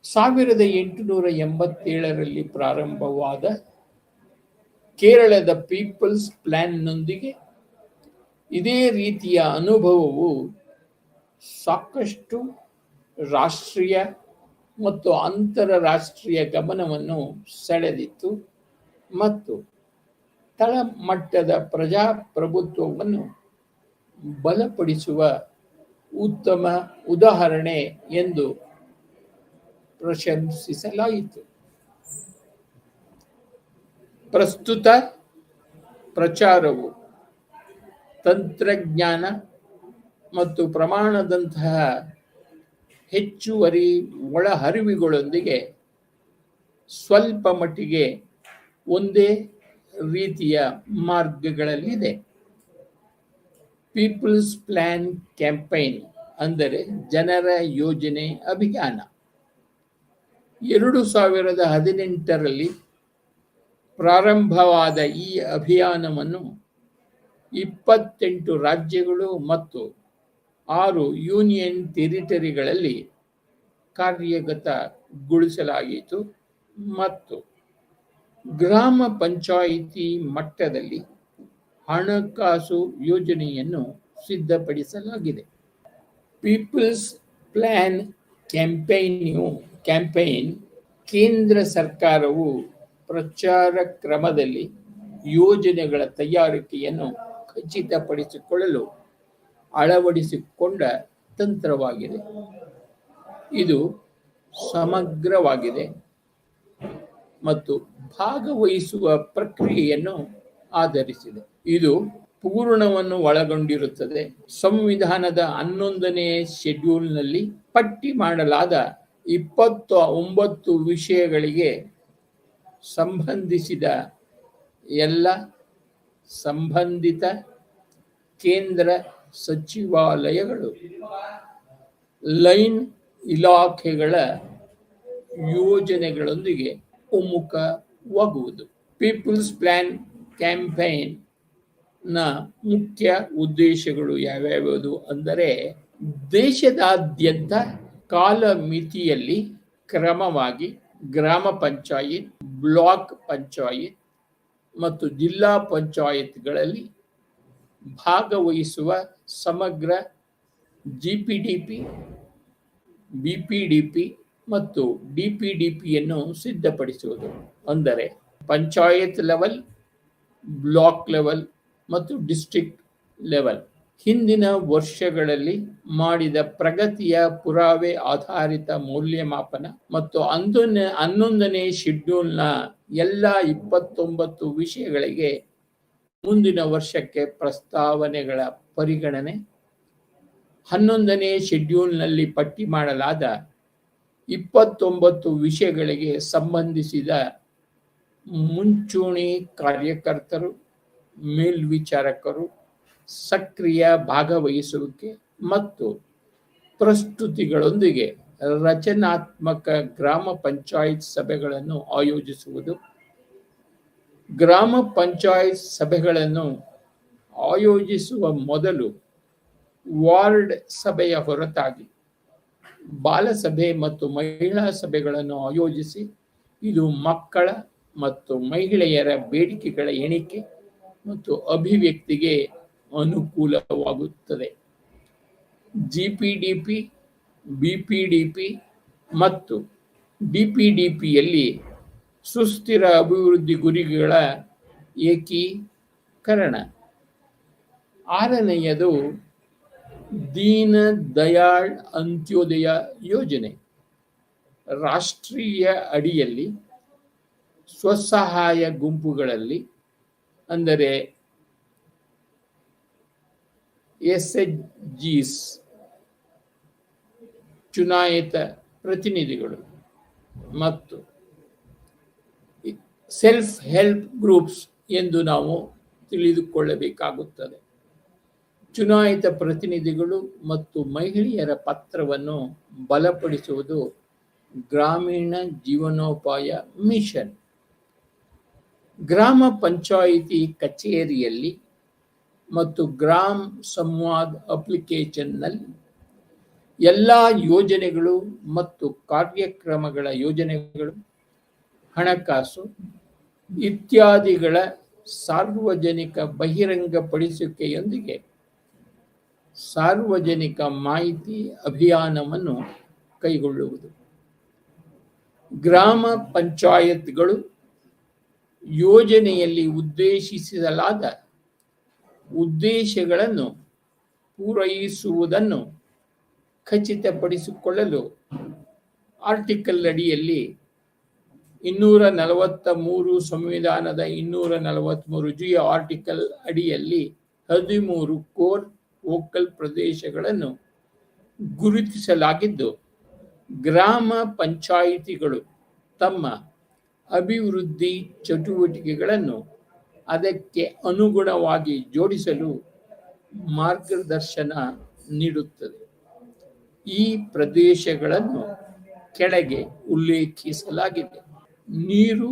1887ರಲ್ಲಿ ಪ್ರಾರಂಭವಾದ ಕೇರಳದ ಪೀಪಲ್ಸ್ ಪ್ಲಾನ್ನೊಂದಿಗೆ ಇದೇ ರೀತಿಯ ಅನುಭವವು ಸಾಕಷ್ಟು ರಾಷ್ಟ್ರೀಯ ಮತ್ತು ಅಂತರರಾಷ್ಟ್ರೀಯ ಗಮನವನ್ನು ಸೆಳೆದಿತ್ತು ಮತ್ತು ತಳಮಟ್ಟದ ಪ್ರಜಾಪ್ರಭುತ್ವವನ್ನು ಬಲಪಡಿಸುವ ಉತ್ತಮ ಉದಾಹರಣೆ ಎಂದು ಪ್ರಶಂಸಿಸಲಾಯಿತು. ಪ್ರಸ್ತುತ ಪ್ರಚಾರವು ತಂತ್ರಜ್ಞಾನ ಮತ್ತು ಪ್ರಮಾಣದಂತಹ ಹೆಚ್ಚುವರಿ ಒಳಹರಿವುಗಳೊಂದಿಗೆ ಸ್ವಲ್ಪ ಮಟ್ಟಿಗೆ ಒಂದೇ ರೀತಿಯ ಮಾರ್ಗಗಳಲ್ಲಿದೆ. ಪೀಪಲ್ಸ್ ಪ್ಲಾನ್ ಕ್ಯಾಂಪೈನ್ ಅಂದರೆ ಜನರ ಯೋಜನೆ ಅಭಿಯಾನ 2018ರಲ್ಲಿ ಪ್ರಾರಂಭವಾದ ಈ ಅಭಿಯಾನವನ್ನು 28 ರಾಜ್ಯಗಳು ಮತ್ತು 6 ಯೂನಿಯನ್ ಟೆರಿಟರಿಗಳಲ್ಲಿ ಕಾರ್ಯಗತಗೊಳಿಸಲಾಯಿತು ಮತ್ತು ಗ್ರಾಮ ಪಂಚಾಯಿತಿ ಮಟ್ಟದಲ್ಲಿ ಹಣಕಾಸು ಯೋಜನೆಯನ್ನು ಸಿದ್ಧಪಡಿಸಲಾಗಿದೆ. ಪೀಪಲ್ಸ್ ಪ್ಲಾನ್ ಕ್ಯಾಂಪೈನ್ ಕೇಂದ್ರ ಸರ್ಕಾರವು ಪ್ರಚಾರ ಕ್ರಮದಲ್ಲಿ ಯೋಜನೆಗಳ ತಯಾರಿಕೆಯನ್ನು ಖಚಿತಪಡಿಸಿಕೊಳ್ಳಲು ಅಳವಡಿಸಿಕೊಂಡ ತಂತ್ರವಾಗಿದೆ. ಇದು ಸಮಗ್ರವಾಗಿದೆ ಮತ್ತು ಭಾಗವಹಿಸುವ ಪ್ರಕ್ರಿಯೆಯನ್ನು ಆಧರಿಸಿದೆ. ಇದು ಪೂರ್ಣವನ್ನು ಒಳಗೊಂಡಿರುತ್ತದೆ. ಸಂವಿಧಾನದ 11ನೇ ಶೆಡ್ಯೂಲ್ನಲ್ಲಿ ಪಟ್ಟಿ ಮಾಡಲಾದ 29 ವಿಷಯಗಳಿಗೆ ಸಂಬಂಧಿಸಿದ ಎಲ್ಲ ಸಂಬಂಧಿತ ಕೇಂದ್ರ ಸಚಿವಾಲಯಗಳು, ಲೈನ್ ಇಲಾಖೆಗಳ ಯೋಜನೆಗಳೊಂದಿಗೆ ಒಮ್ಮುಖವಾಗುವುದು. ಪೀಪಲ್ಸ್ ಪ್ಲಾನ್ ಕ್ಯಾಂಪೈನ್ ನ ಮುಖ್ಯ ಉದ್ದೇಶಗಳು ಯಾವ್ಯಾವುದು ಅಂದರೆ, ದೇಶದಾದ್ಯಂತ ಕಾಲಮಿತಿಯಲ್ಲಿ ಕ್ರಮವಾಗಿ ಗ್ರಾಮ ಪಂಚಾಯತ್, ಬ್ಲಾಕ್ ಪಂಚಾಯತ್ ಮತ್ತು ಜಿಲ್ಲಾ ಪಂಚಾಯತ್ಗಳಲ್ಲಿ ಭಾಗವಹಿಸುವ ಸಮಗ್ರ ಜಿಪಿಡಿಪಿ, ಬಿಪಿಡಿಪಿ ಮತ್ತು ಡಿಪಿಡಿಪಿಯನ್ನು ಸಿದ್ಧಪಡಿಸುವುದು. ಅಂದರೆ ಪಂಚಾಯತ್ ಲೆವೆಲ್, ಬ್ಲಾಕ್ ಲೆವೆಲ್ ಮತ್ತು ಡಿಸ್ಟ್ರಿಕ್ಟ್ ಲೆವೆಲ್. ಹಿಂದಿನ ವರ್ಷಗಳಲ್ಲಿ ಮಾಡಿದ ಪ್ರಗತಿಯ ಪುರಾವೆ ಆಧಾರಿತ ಮೌಲ್ಯಮಾಪನ ಮತ್ತು 11ನೇ ಶೆಡ್ಯೂಲ್ನ ಎಲ್ಲ 29 ವಿಷಯಗಳಿಗೆ ಮುಂದಿನ ವರ್ಷಕ್ಕೆ ಪ್ರಸ್ತಾವನೆಗಳ ಪರಿಗಣನೆ, 11ನೇ ಶೆಡ್ಯೂಲ್ನಲ್ಲಿ ಪಟ್ಟಿ ಮಾಡಲಾದ 29 ವಿಷಯಗಳಿಗೆ ಸಂಬಂಧಿಸಿದ ಮುಂಚೂಣಿ ಕಾರ್ಯಕರ್ತರು, ಮೇಲ್ವಿಚಾರಕರು, ಸಕ್ರಿಯ ಭಾಗವಹಿಸುವಿಕೆ ಮತ್ತು ಪ್ರಸ್ತುತಿಗಳೊಂದಿಗೆ ರಚನಾತ್ಮಕ ಗ್ರಾಮ ಪಂಚಾಯತ್ ಸಭೆಗಳನ್ನು ಆಯೋಜಿಸುವುದು. ಗ್ರಾಮ ಪಂಚಾಯತ್ ಸಭೆಗಳನ್ನು ಆಯೋಜಿಸುವ ಮೊದಲು ವಾರ್ಡ್ ಸಭೆಯ ಹೊರತಾಗಿ ಬಾಲಸಭೆ ಮತ್ತು ಮಹಿಳಾ ಸಭೆಗಳನ್ನು ಆಯೋಜಿಸಿ, ಇದು ಮಕ್ಕಳ ಮತ್ತು ಮಹಿಳೆಯರ ಬೇಡಿಕೆಗಳ ಎಣಿಕೆ ಮತ್ತು ಅಭಿವ್ಯಕ್ತಿಗೆ ಅನುಕೂಲವಾಗುತ್ತದೆ. ಜಿಪಿಡಿಪಿ, ಬಿಪಿಡಿಪಿ ಮತ್ತು ಡಿಪಿಡಿಪಿಯಲ್ಲಿ ಸುಸ್ಥಿರ ಅಭಿವೃದ್ಧಿ ಗುರಿಗಳ ಏಕೀಕರಣ. 6ನೇಯದು ದೀನ ದಯಾಳ್ ಅಂತ್ಯೋದಯ ಯೋಜನೆ. ರಾಷ್ಟ್ರೀಯ ಅಡಿಯಲ್ಲಿ ಸ್ವಸಹಾಯ ಗುಂಪುಗಳಲ್ಲಿ ಅಂದರೆ SHGs ಚುನಾಯಿತ ಪ್ರತಿನಿಧಿಗಳು ಮತ್ತು ಸೆಲ್ಫ್ ಹೆಲ್ಪ್ ಗ್ರೂಪ್ಸ್ ಎಂದು ನಾವು ತಿಳಿದುಕೊಳ್ಳಬೇಕಾಗುತ್ತದೆ. ಚುನಾಯಿತ ಪ್ರತಿನಿಧಿಗಳು ಮತ್ತು ಮಹಿಳೆಯರ ಪಾತ್ರವನ್ನು ಬಲಪಡಿಸುವುದು ಗ್ರಾಮೀಣ ಜೀವನೋಪಾಯ ಮಿಷನ್. ಗ್ರಾಮ ಪಂಚಾಯಿತಿ ಕಚೇರಿಯಲ್ಲಿ ಮತ್ತು ಗ್ರಾಮ್ ಸಂವಾದ್ ಅಪ್ಲಿಕೇಶನ್ನಲ್ಲಿ ಎಲ್ಲ ಯೋಜನೆಗಳು ಮತ್ತು ಕಾರ್ಯಕ್ರಮಗಳ ಯೋಜನೆಗಳು, ಹಣಕಾಸು ಇತ್ಯಾದಿಗಳ ಸಾರ್ವಜನಿಕ ಬಹಿರಂಗಪಡಿಸುವಿಕೆಯೊಂದಿಗೆ ಸಾರ್ವಜನಿಕ ಮಾಹಿತಿ ಅಭಿಯಾನವನ್ನು ಕೈಗೊಳ್ಳುವುದು. ಗ್ರಾಮ ಪಂಚಾಯತ್ಗಳು ಯೋಜನೆಯಲ್ಲಿ ಉದ್ದೇಶಿಸಲಾದ ಉದ್ದೇಶಗಳನ್ನು ಪೂರೈಸುವುದನ್ನು ಖಚಿತಪಡಿಸಿಕೊಳ್ಳಲು ಆರ್ಟಿಕಲ್ ಅಡಿಯಲ್ಲಿ 243 ಸಂವಿಧಾನದ 243 ಜಿ ಆರ್ಟಿಕಲ್ ಅಡಿಯಲ್ಲಿ 13 ಕೋರ್ ವೋಕಲ್ ಪ್ರದೇಶಗಳನ್ನು ಗುರುತಿಸಲಾಗಿದ್ದು, ಗ್ರಾಮ ಪಂಚಾಯಿತಿಗಳು ತಮ್ಮ ಅಭಿವೃದ್ಧಿ ಚಟುವಟಿಕೆಗಳನ್ನು ಅದಕ್ಕೆ ಅನುಗುಣವಾಗಿ ಜೋಡಿಸಲು ಮಾರ್ಗದರ್ಶನ ನೀಡುತ್ತದೆ. ಈ ಪ್ರದೇಶಗಳನ್ನು ಕೆಳಗೆ ಉಲ್ಲೇಖಿಸಲಾಗಿದೆ. ನೀರು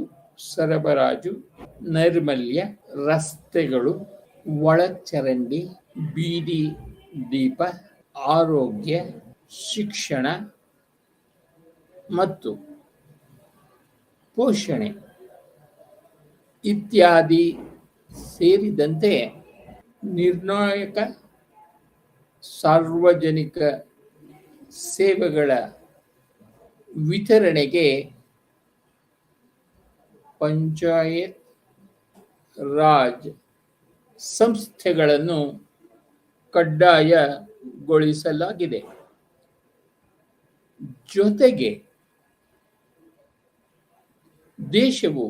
ಸರಬರಾಜು, ನೈರ್ಮಲ್ಯ, ರಸ್ತೆಗಳು, ಒಳಚರಂಡಿ, ಬೀದಿ ದೀಪ, ಆರೋಗ್ಯ, ಶಿಕ್ಷಣ ಮತ್ತು ಪೋಷಣೆ ಇತ್ಯಾದಿ ಸೇರಿದಂತೆ ನಿರ್ಣಾಯಕ ಸಾರ್ವಜನಿಕ ಸೇವೆಗಳ ವಿತರಣೆಗೆ ಪಂಚಾಯತ್ ರಾಜ್ ಸಂಸ್ಥೆಗಳನ್ನು ಕಡ್ಡಾಯಗೊಳಿಸಲಾಗಿದೆ. ಜೊತೆಗೆ ದೇಶವು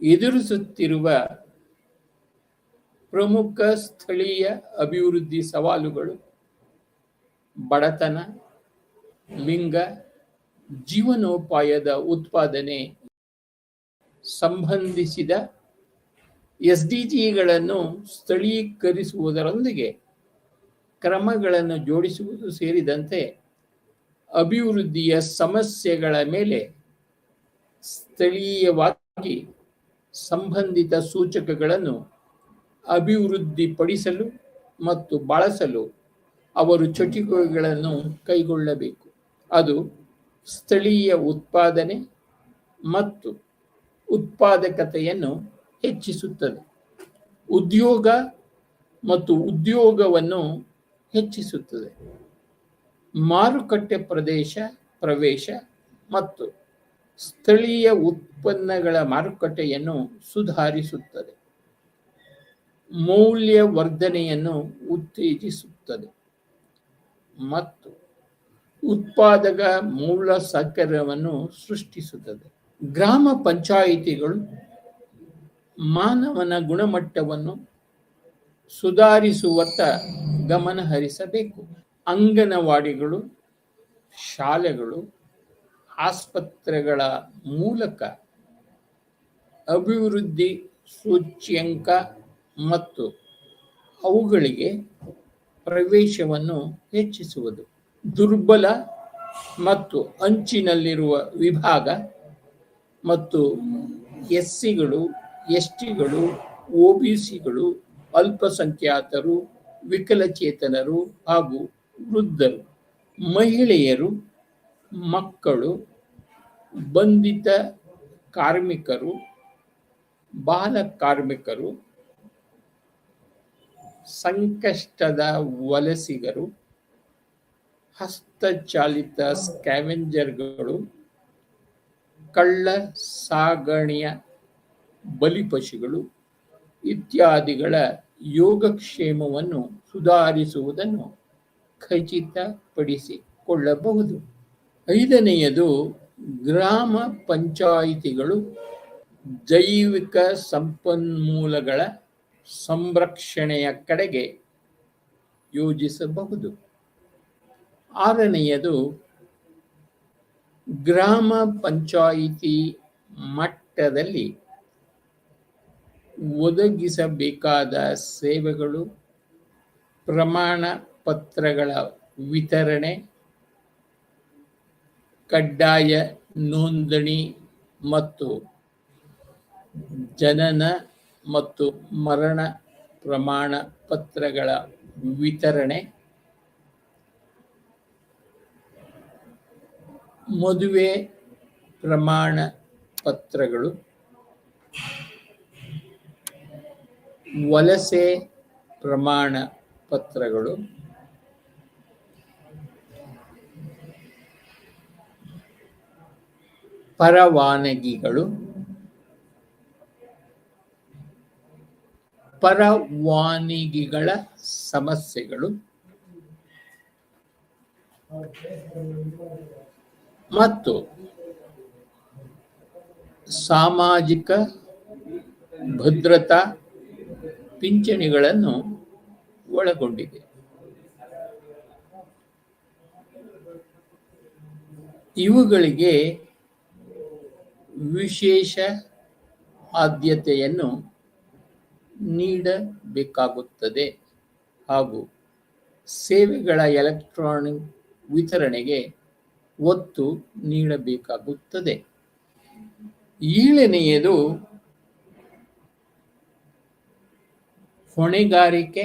ಎದುರಿಸುತ್ತಿರುವ ಪ್ರಮುಖ ಸ್ಥಳೀಯ ಅಭಿವೃದ್ಧಿ ಸವಾಲುಗಳು, ಬಡತನ, ಲಿಂಗ, ಜೀವನೋಪಾಯದ ಉತ್ಪಾದನೆ ಸಂಬಂಧಿಸಿದ SDGಗಳನ್ನು ಸ್ಥಳೀಕರಿಸುವುದರೊಂದಿಗೆ ಕ್ರಮಗಳನ್ನು ಜೋಡಿಸುವುದು ಸೇರಿದಂತೆ ಅಭಿವೃದ್ಧಿಯ ಸಮಸ್ಯೆಗಳ ಮೇಲೆ ಸ್ಥಳೀಯವಾಗಿ ಸಂಬಂಧಿತ ಸೂಚಕಗಳನ್ನು ಅಭಿವೃದ್ಧಿಪಡಿಸಲು ಮತ್ತು ಬಳಸಲು ಅವರು ಚಟುವಟಿಕೆಗಳನ್ನು ಕೈಗೊಳ್ಳಬೇಕು. ಅದು ಸ್ಥಳೀಯ ಉತ್ಪಾದನೆ ಮತ್ತು ಉತ್ಪಾದಕತೆಯನ್ನು ಹೆಚ್ಚಿಸುತ್ತದೆ, ಉದ್ಯೋಗ ಮತ್ತು ಉದ್ಯೋಗವನ್ನು ಹೆಚ್ಚಿಸುತ್ತದೆ, ಮಾರುಕಟ್ಟೆ ಪ್ರವೇಶ ಮತ್ತು ಸ್ಥಳೀಯ ಉತ್ಪನ್ನಗಳ ಮಾರುಕಟ್ಟೆಯನ್ನು ಸುಧಾರಿಸುತ್ತದೆ, ಮೌಲ್ಯವರ್ಧನೆಯನ್ನು ಉತ್ತೇಜಿಸುತ್ತದೆ ಮತ್ತು ಉತ್ಪಾದಕ ಮೂಲಸೌಕರ್ಯವನ್ನು ಸೃಷ್ಟಿಸುತ್ತದೆ. ಗ್ರಾಮ ಪಂಚಾಯಿತಿಗಳು ಮಾನವನ ಗುಣಮಟ್ಟವನ್ನು ಸುಧಾರಿಸುವತ್ತ ಗಮನ ಹರಿಸಬೇಕು. ಅಂಗನವಾಡಿಗಳು, ಶಾಲೆಗಳು, ಆಸ್ಪತ್ರೆಗಳ ಮೂಲಕ ಅಭಿವೃದ್ಧಿ ಸೂಚ್ಯಂಕ ಮತ್ತು ಅವುಗಳಿಗೆ ಪ್ರವೇಶವನ್ನು ಹೆಚ್ಚಿಸುವುದು, ದುರ್ಬಲ ಮತ್ತು ಅಂಚಿನಲ್ಲಿರುವ ವಿಭಾಗ ಮತ್ತು SCಗಳು, STಗಳು, OBCಗಳು, ಅಲ್ಪಸಂಖ್ಯಾತರು, ವಿಕಲಚೇತನರು ಹಾಗೂ ವೃದ್ಧರು, ಮಹಿಳೆಯರು, ಮಕ್ಕಳು, ಬಂಧಿತ ಕಾರ್ಮಿಕರು, ಬಾಲ ಕಾರ್ಮಿಕರು, ಸಂಕಷ್ಟದ ವಲಸಿಗರು, ಹಸ್ತಚಾಲಿತ ಸ್ಕ್ಯಾವೆಂಜರ್ಗಳು, ಕಳ್ಳ ಸಾಗಣೆಯ ಬಲಿಪಶುಗಳು ಇತ್ಯಾದಿಗಳ ಯೋಗಕ್ಷೇಮವನ್ನು ಸುಧಾರಿಸುವುದನ್ನು ಖಚಿತಪಡಿಸಿಕೊಳ್ಳಬಹುದು. 5ನೆಯದು, ಗ್ರಾಮ ಪಂಚಾಯಿತಿಗಳು ಜೈವಿಕ ಸಂಪನ್ಮೂಲಗಳ ಸಂರಕ್ಷಣೆಯ ಕಡೆಗೆ ಯೋಜಿಸಬಹುದು. 6ನೆಯದು, ಗ್ರಾಮ ಪಂಚಾಯಿತಿ ಮಟ್ಟದಲ್ಲಿ ಒದಗಿಸಬೇಕಾದ ಸೇವೆಗಳು, ಪ್ರಮಾಣ ಪತ್ರಗಳ ವಿತರಣೆ, ಕಡ್ಡಾಯ ನೋಂದಣಿ ಮತ್ತು ಜನನ ಮತ್ತು ಮರಣ ಪ್ರಮಾಣ ಪತ್ರಗಳ ವಿತರಣೆ, ಮದುವೆ ಪ್ರಮಾಣ ಪತ್ರಗಳು, ವಲಸೆ ಪ್ರಮಾಣ ಪತ್ರಗಳು, ಪರವಾನಗಿಗಳ ಸಮಸ್ಯೆಗಳು ಮತ್ತು ಸಾಮಾಜಿಕ ಭದ್ರತಾ ಪಿಂಚಣಿಗಳನ್ನು ಒಳಗೊಂಡಿದೆ. ಇವುಗಳಿಗೆ ವಿಶೇಷ ಆದ್ಯತೆಯನ್ನು ನೀಡಬೇಕಾಗುತ್ತದೆ ಹಾಗೂ ಸೇವೆಗಳ ಎಲೆಕ್ಟ್ರಾನಿಕ್ ವಿತರಣೆಗೆ ಒತ್ತು ನೀಡಬೇಕಾಗುತ್ತದೆ. 7ನೇಯದು ಹೊಣೆಗಾರಿಕೆ,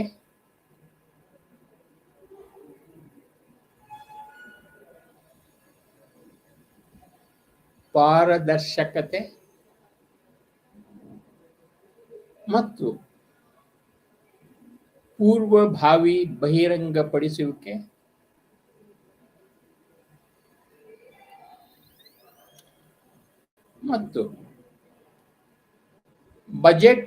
ಪಾರದರ್ಶಕತೆ ಮತ್ತು ಪೂರ್ವಭಾವಿ ಬಹಿರಂಗಪಡಿಸುವಿಕೆ ಮತ್ತು ಬಜೆಟ್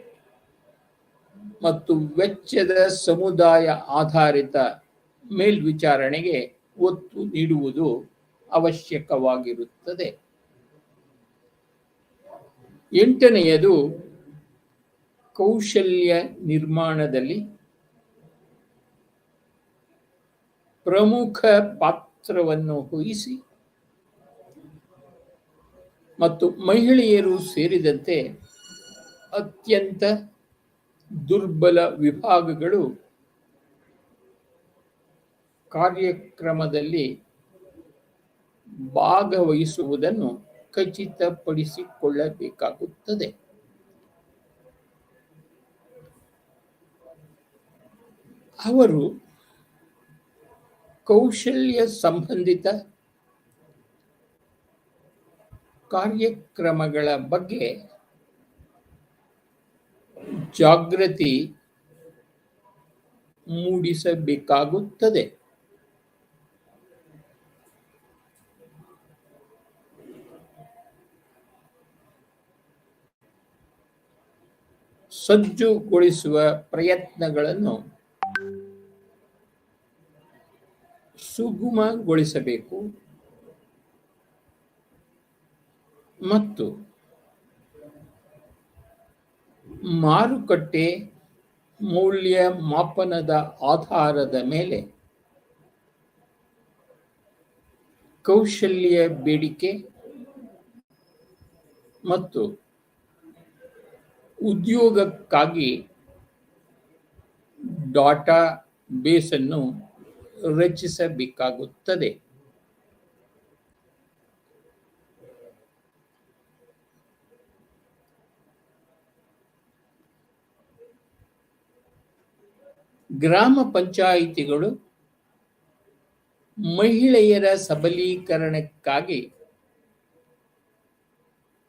ಮತ್ತು ವೆಚ್ಚದ ಸಮುದಾಯ ಆಧಾರಿತ ಮೇಲ್ವಿಚಾರಣೆಗೆ ಒತ್ತು ನೀಡುವುದು ಅವಶ್ಯಕವಾಗಿರುತ್ತದೆ. 8ನೇಯದು ಕೌಶಲ್ಯ ನಿರ್ಮಾಣದಲ್ಲಿ ಪ್ರಮುಖ ಪಾತ್ರವನ್ನು ವಹಿಸಿ ಮತ್ತು ಮಹಿಳೆಯರು ಸೇರಿದಂತೆ ಅತ್ಯಂತ ದುರ್ಬಲ ವಿಭಾಗಗಳು ಕಾರ್ಯಕ್ರಮದಲ್ಲಿ ಭಾಗವಹಿಸುವುದನ್ನು ಖಚಿತಪಡಿಸಿಕೊಳ್ಳಬೇಕಾಗುತ್ತದೆ. ಅವರು ಕೌಶಲ್ಯ ಸಂಬಂಧಿತ ಕಾರ್ಯಕ್ರಮಗಳ ಬಗ್ಗೆ ಜಾಗೃತಿ ಮೂಡಿಸಬೇಕಾಗುತ್ತದೆ. ಸಜ್ಜುಗೊಳಿಸುವ ಪ್ರಯತ್ನಗಳನ್ನು ಸುಗಮಗೊಳಿಸಬೇಕು ಮತ್ತು ಮಾರುಕಟ್ಟೆ ಮೌಲ್ಯಮಾಪನದ ಆಧಾರದ ಮೇಲೆ ಕೌಶಲ್ಯ ಬೇಡಿಕೆ ಮತ್ತು ಉದ್ಯೋಗಕ್ಕಾಗಿ ಡಾಟಾ ಬೇಸ್ ಅನ್ನು ರಚಿಸಬೇಕಾಗುತ್ತದೆ. ಗ್ರಾಮ ಪಂಚಾಯಿತಿಗಳು ಮಹಿಳೆಯರ ಸಬಲೀಕರಣಕ್ಕಾಗಿ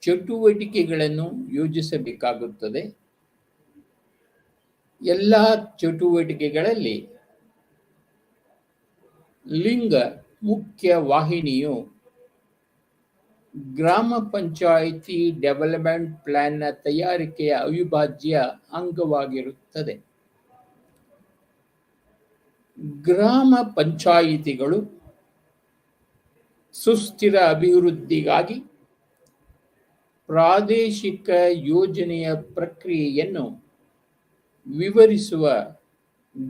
ಚಟುವಟಿಕೆಗಳನ್ನು ಯೋಜಿಸಬೇಕಾಗುತ್ತದೆ. ಎಲ್ಲ ಚಟುವಟಿಕೆಗಳಲ್ಲಿ ಲಿಂಗ ಮುಖ್ಯ ವಾಹಿನಿಯು ಗ್ರಾಮ ಪಂಚಾಯಿತಿ ಡೆವಲಪ್ಮೆಂಟ್ ಪ್ಲಾನ್ನ ತಯಾರಿಕೆಯ ಅವಿಭಾಜ್ಯ ಅಂಗವಾಗಿರುತ್ತದೆ. ಗ್ರಾಮ ಪಂಚಾಯಿತಿಗಳು ಸುಸ್ಥಿರ ಅಭಿವೃದ್ಧಿಗಾಗಿ ಪ್ರಾದೇಶಿಕ ಯೋಜನೆಯ ಪ್ರಕ್ರಿಯೆಯನ್ನು ವಿವರಿಸುವ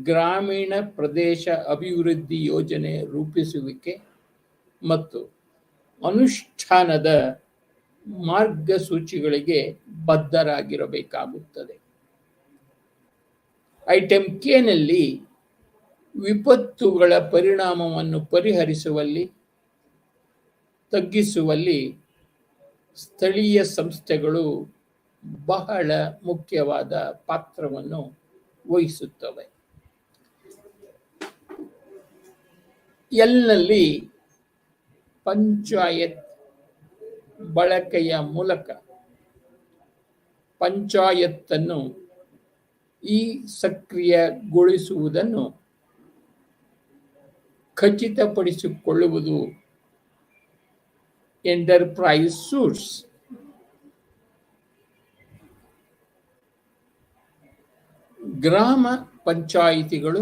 ಗ್ರಾಮೀಣ ಪ್ರದೇಶ ಅಭಿವೃದ್ಧಿ ಯೋಜನೆ ರೂಪಿಸುವಿಕೆ ಮತ್ತು ಅನುಷ್ಠಾನದ ಮಾರ್ಗಸೂಚಿಗಳಿಗೆ ಬದ್ಧರಾಗಿರಬೇಕಾಗುತ್ತದೆ. ಐಟಂ ಕೆನಲ್ಲಿ ವಿಪತ್ತುಗಳ ಪರಿಣಾಮವನ್ನು ಪರಿಹರಿಸುವಲ್ಲಿ ತಗ್ಗಿಸುವಲ್ಲಿ ಸ್ಥಳೀಯ ಸಂಸ್ಥೆಗಳು ಬಹಳ ಮುಖ್ಯವಾದ ಪಾತ್ರವನ್ನು ವಹಿಸುತ್ತವೆ. ಎಲ್ನಲ್ಲಿ ಪಂಚಾಯತ್ ಬಳಕೆಯ ಮೂಲಕ ಪಂಚಾಯತ್ತನ್ನು ಈ ಸಕ್ರಿಯಗೊಳಿಸುವುದನ್ನು ಖಚಿತಪಡಿಸಿಕೊಳ್ಳುವುದು ಎಂಟರ್ಪ್ರೈಸ್ ಸೂಟ್ಸ್. ಗ್ರಾಮ ಪಂಚಾಯಿತಿಗಳು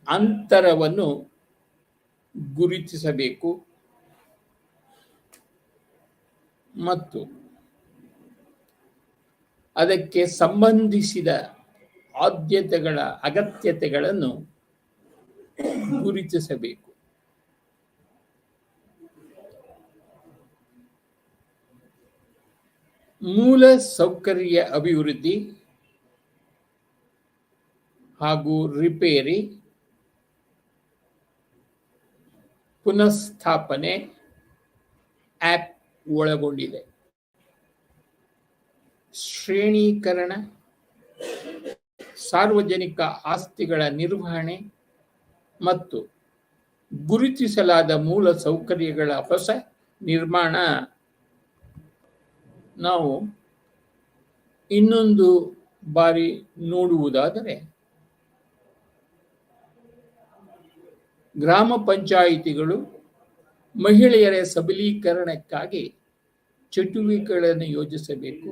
ಅಂತರವನ್ನು ಗುರುತಿಸಬೇಕು ಮತ್ತು ಅದಕ್ಕೆ ಸಂಬಂಧಿಸಿದ ಆದ್ಯತೆಗಳ ಅಗತ್ಯತೆಗಳನ್ನು ಗುರುತಿಸಬೇಕು. ಮೂಲ ಸೌಕರ್ಯ ಅಭಿವೃದ್ಧಿ ಹಾಗೂ ರಿಪೇರಿ, ಪುನಃಸ್ಥಾಪನೆ ಆ್ಯಪ್ ಒಳಗೊಂಡಿದೆ. ಶ್ರೇಣೀಕರಣ, ಸಾರ್ವಜನಿಕ ಆಸ್ತಿಗಳ ನಿರ್ವಹಣೆ ಮತ್ತು ಗುರುತಿಸಲಾದ ಮೂಲ ಸೌಕರ್ಯಗಳ ಹೊಸ ನಿರ್ಮಾಣ. ನಾವು ಇನ್ನೊಂದು ಬಾರಿ ನೋಡುವುದಾದರೆ, ಗ್ರಾಮ ಪಂಚಾಯಿತಿಗಳು ಮಹಿಳೆಯರ ಸಬಲೀಕರಣಕ್ಕಾಗಿ ಚಟುವಟಿಕೆಗಳನ್ನು ಯೋಜಿಸಬೇಕು.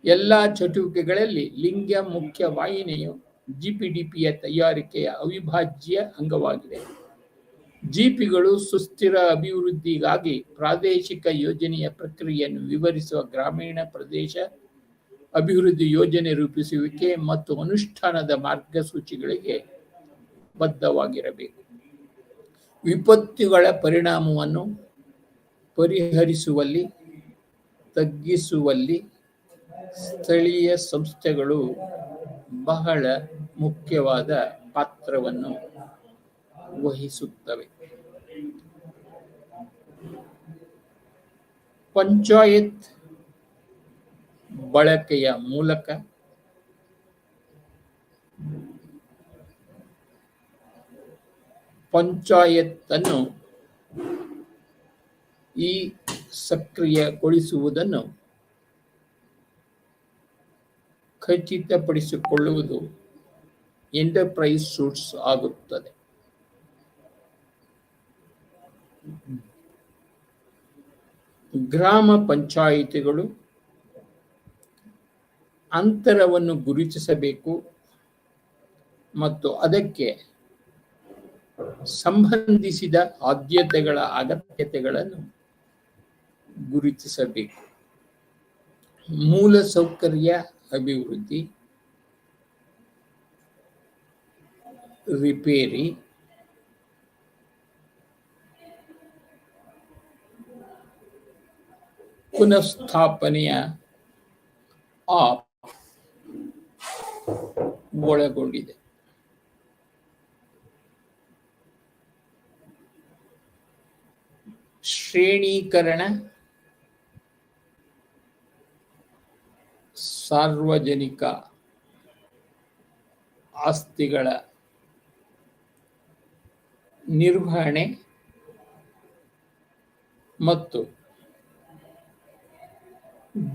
ಎಲ್ಲ ಚಟುವಟಿಕೆಗಳಲ್ಲಿ ಲಿಂಗ ಮುಖ್ಯ ವಾಹಿನಿಯು ಜಿಪಿಡಿಪಿಯ ತಯಾರಿಕೆಯ ಅವಿಭಾಜ್ಯ ಅಂಗವಾಗಿದೆ. ಜಿಪಿಗಳು ಸುಸ್ಥಿರ ಅಭಿವೃದ್ಧಿಗಾಗಿ ಪ್ರಾದೇಶಿಕ ಯೋಜನೆಯ ಪ್ರಕ್ರಿಯೆಯನ್ನು ವಿವರಿಸುವ ಗ್ರಾಮೀಣ ಪ್ರದೇಶ ಅಭಿವೃದ್ಧಿ ಯೋಜನೆ ರೂಪಿಸುವಿಕೆ ಮತ್ತು ಅನುಷ್ಠಾನದ ಮಾರ್ಗಸೂಚಿಗಳಿಗೆ ಬದ್ಧವಾಗಿರಬೇಕು. ವಿಪತ್ತುಗಳ ಪರಿಣಾಮವನ್ನು ಪರಿಹರಿಸುವಲ್ಲಿ ತಗ್ಗಿಸುವಲ್ಲಿ ಸ್ಥಳೀಯ ಸಂಸ್ಥೆಗಳು ಬಹಳ ಮುಖ್ಯವಾದ ಪಾತ್ರವನ್ನು ವಹಿಸುತ್ತವೆ. ಪಂಚಾಯತ್ ಬಳಕೆಯ ಮೂಲಕ ಪಂಚಾಯತ್ತನ್ನು ಈ ಸಕ್ರಿಯಗೊಳಿಸುವುದನ್ನು ಖಚಿತಪಡಿಸಿಕೊಳ್ಳುವುದು ಎಂಟರ್ಪ್ರೈಸ್ ಸೂಟ್ಸ್ ಆಗುತ್ತದೆ. ಗ್ರಾಮ ಪಂಚಾಯಿತಿಗಳು ಅಂತರವನ್ನು ಗುರುತಿಸಬೇಕು ಮತ್ತು ಅದಕ್ಕೆ ಸಂಬಂಧಿಸಿದ ಆದ್ಯತೆಗಳ ಅಗತ್ಯತೆಗಳನ್ನು ಗುರುತಿಸಬೇಕು. ಮೂಲ ಸೌಕರ್ಯ ಅಭಿವೃದ್ಧಿ, ರಿಪೇರಿ, ಪುನಃಸ್ಥಾಪನೆಯ ಆಪ್ ಒಳಗೊಂಡಿದೆ. ಶ್ರೇಣೀಕರಣ, ಸಾರ್ವಜನಿಕ ಆಸ್ತಿಗಳ ನಿರ್ವಹಣೆ ಮತ್ತು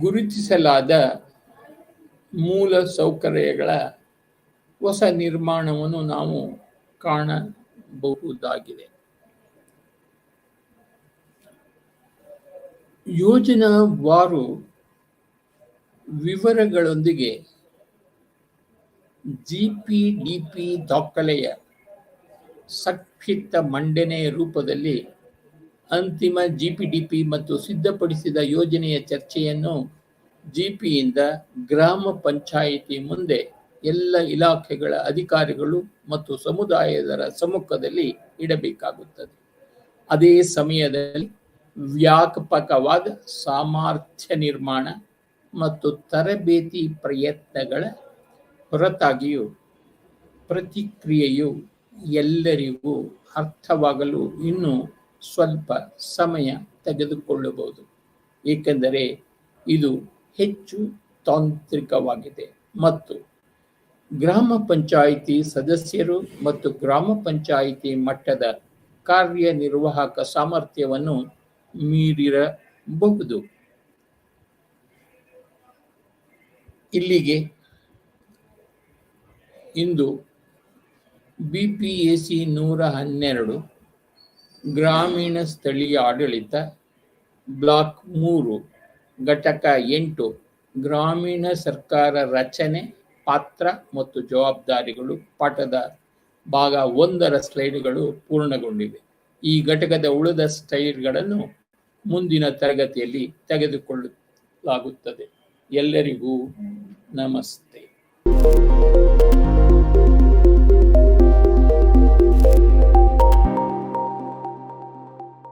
ಗುರುತಿಸಲಾದ ಮೂಲ ಸೌಕರ್ಯಗಳ ಹೊಸ ನಿರ್ಮಾಣವನ್ನು ನಾವು ಕಾಣಬಹುದಾಗಿದೆ. ಯೋಜನಾವಾರು ವಿವರಗಳೊಂದಿಗೆ ಜಿಪಿಡಿಪಿ ದಾಖಲೆಯ ಸಂಕ್ಷಿಪ್ತ ಮಂಡನೆಯ ರೂಪದಲ್ಲಿ ಅಂತಿಮ ಜಿಪಿಡಿಪಿ ಮತ್ತು ಸಿದ್ಧಪಡಿಸಿದ ಯೋಜನೆಯ ಚರ್ಚೆಯನ್ನು ಜಿಪಿಯಿಂದ ಗ್ರಾಮ ಪಂಚಾಯಿತಿ ಮುಂದೆ ಎಲ್ಲ ಇಲಾಖೆಗಳ ಅಧಿಕಾರಿಗಳು ಮತ್ತು ಸಮುದಾಯದ ಸಮ್ಮುಖದಲ್ಲಿ ಇಡಬೇಕಾಗುತ್ತದೆ. ಅದೇ ಸಮಯದಲ್ಲಿ ವ್ಯಾಪಕವಾದ ಸಾಮರ್ಥ್ಯ ನಿರ್ಮಾಣ ಮತ್ತು ತರಬೇತಿ ಪ್ರಯತ್ನಗಳ ಹೊರತಾಗಿಯೂ ಪ್ರತಿಕ್ರಿಯೆಯು ಎಲ್ಲರಿಗೂ ಅರ್ಥವಾಗಲು ಇನ್ನೂ ಸ್ವಲ್ಪ ಸಮಯ ತೆಗೆದುಕೊಳ್ಳಬಹುದು, ಏಕೆಂದರೆ ಇದು ಹೆಚ್ಚು ತಾಂತ್ರಿಕವಾಗಿದೆ ಮತ್ತು ಗ್ರಾಮ ಪಂಚಾಯಿತಿ ಸದಸ್ಯರು ಮತ್ತು ಗ್ರಾಮ ಪಂಚಾಯಿತಿ ಮಟ್ಟದ ಕಾರ್ಯನಿರ್ವಾಹಕ ಸಾಮರ್ಥ್ಯವನ್ನು ಮೀರಿರಬಹುದು. ಇಲ್ಲಿಗೆ ಇಂದು BPAC 112 ಗ್ರಾಮೀಣ ಸ್ಥಳೀಯ ಆಡಳಿತ ಬ್ಲಾಕ್ 3 ಘಟಕ 8 ಗ್ರಾಮೀಣ ಸರ್ಕಾರ ರಚನೆ ಪಾತ್ರ ಮತ್ತು ಜವಾಬ್ದಾರಿಗಳು ಪಾಠದ ಭಾಗ 1ರ ಸ್ಲೈಡ್ಗಳು ಪೂರ್ಣಗೊಂಡಿವೆ. ಈ ಘಟಕದ ಉಳಿದ ಸ್ಲೈಡ್ಗಳನ್ನು ಮುಂದಿನ ತರಗತಿಯಲ್ಲಿ ತೆಗೆದುಕೊಳ್ಳಲಾಗುತ್ತದೆ. ಎಲ್ಲರಿಗೂ ನಮಸ್ತೆ.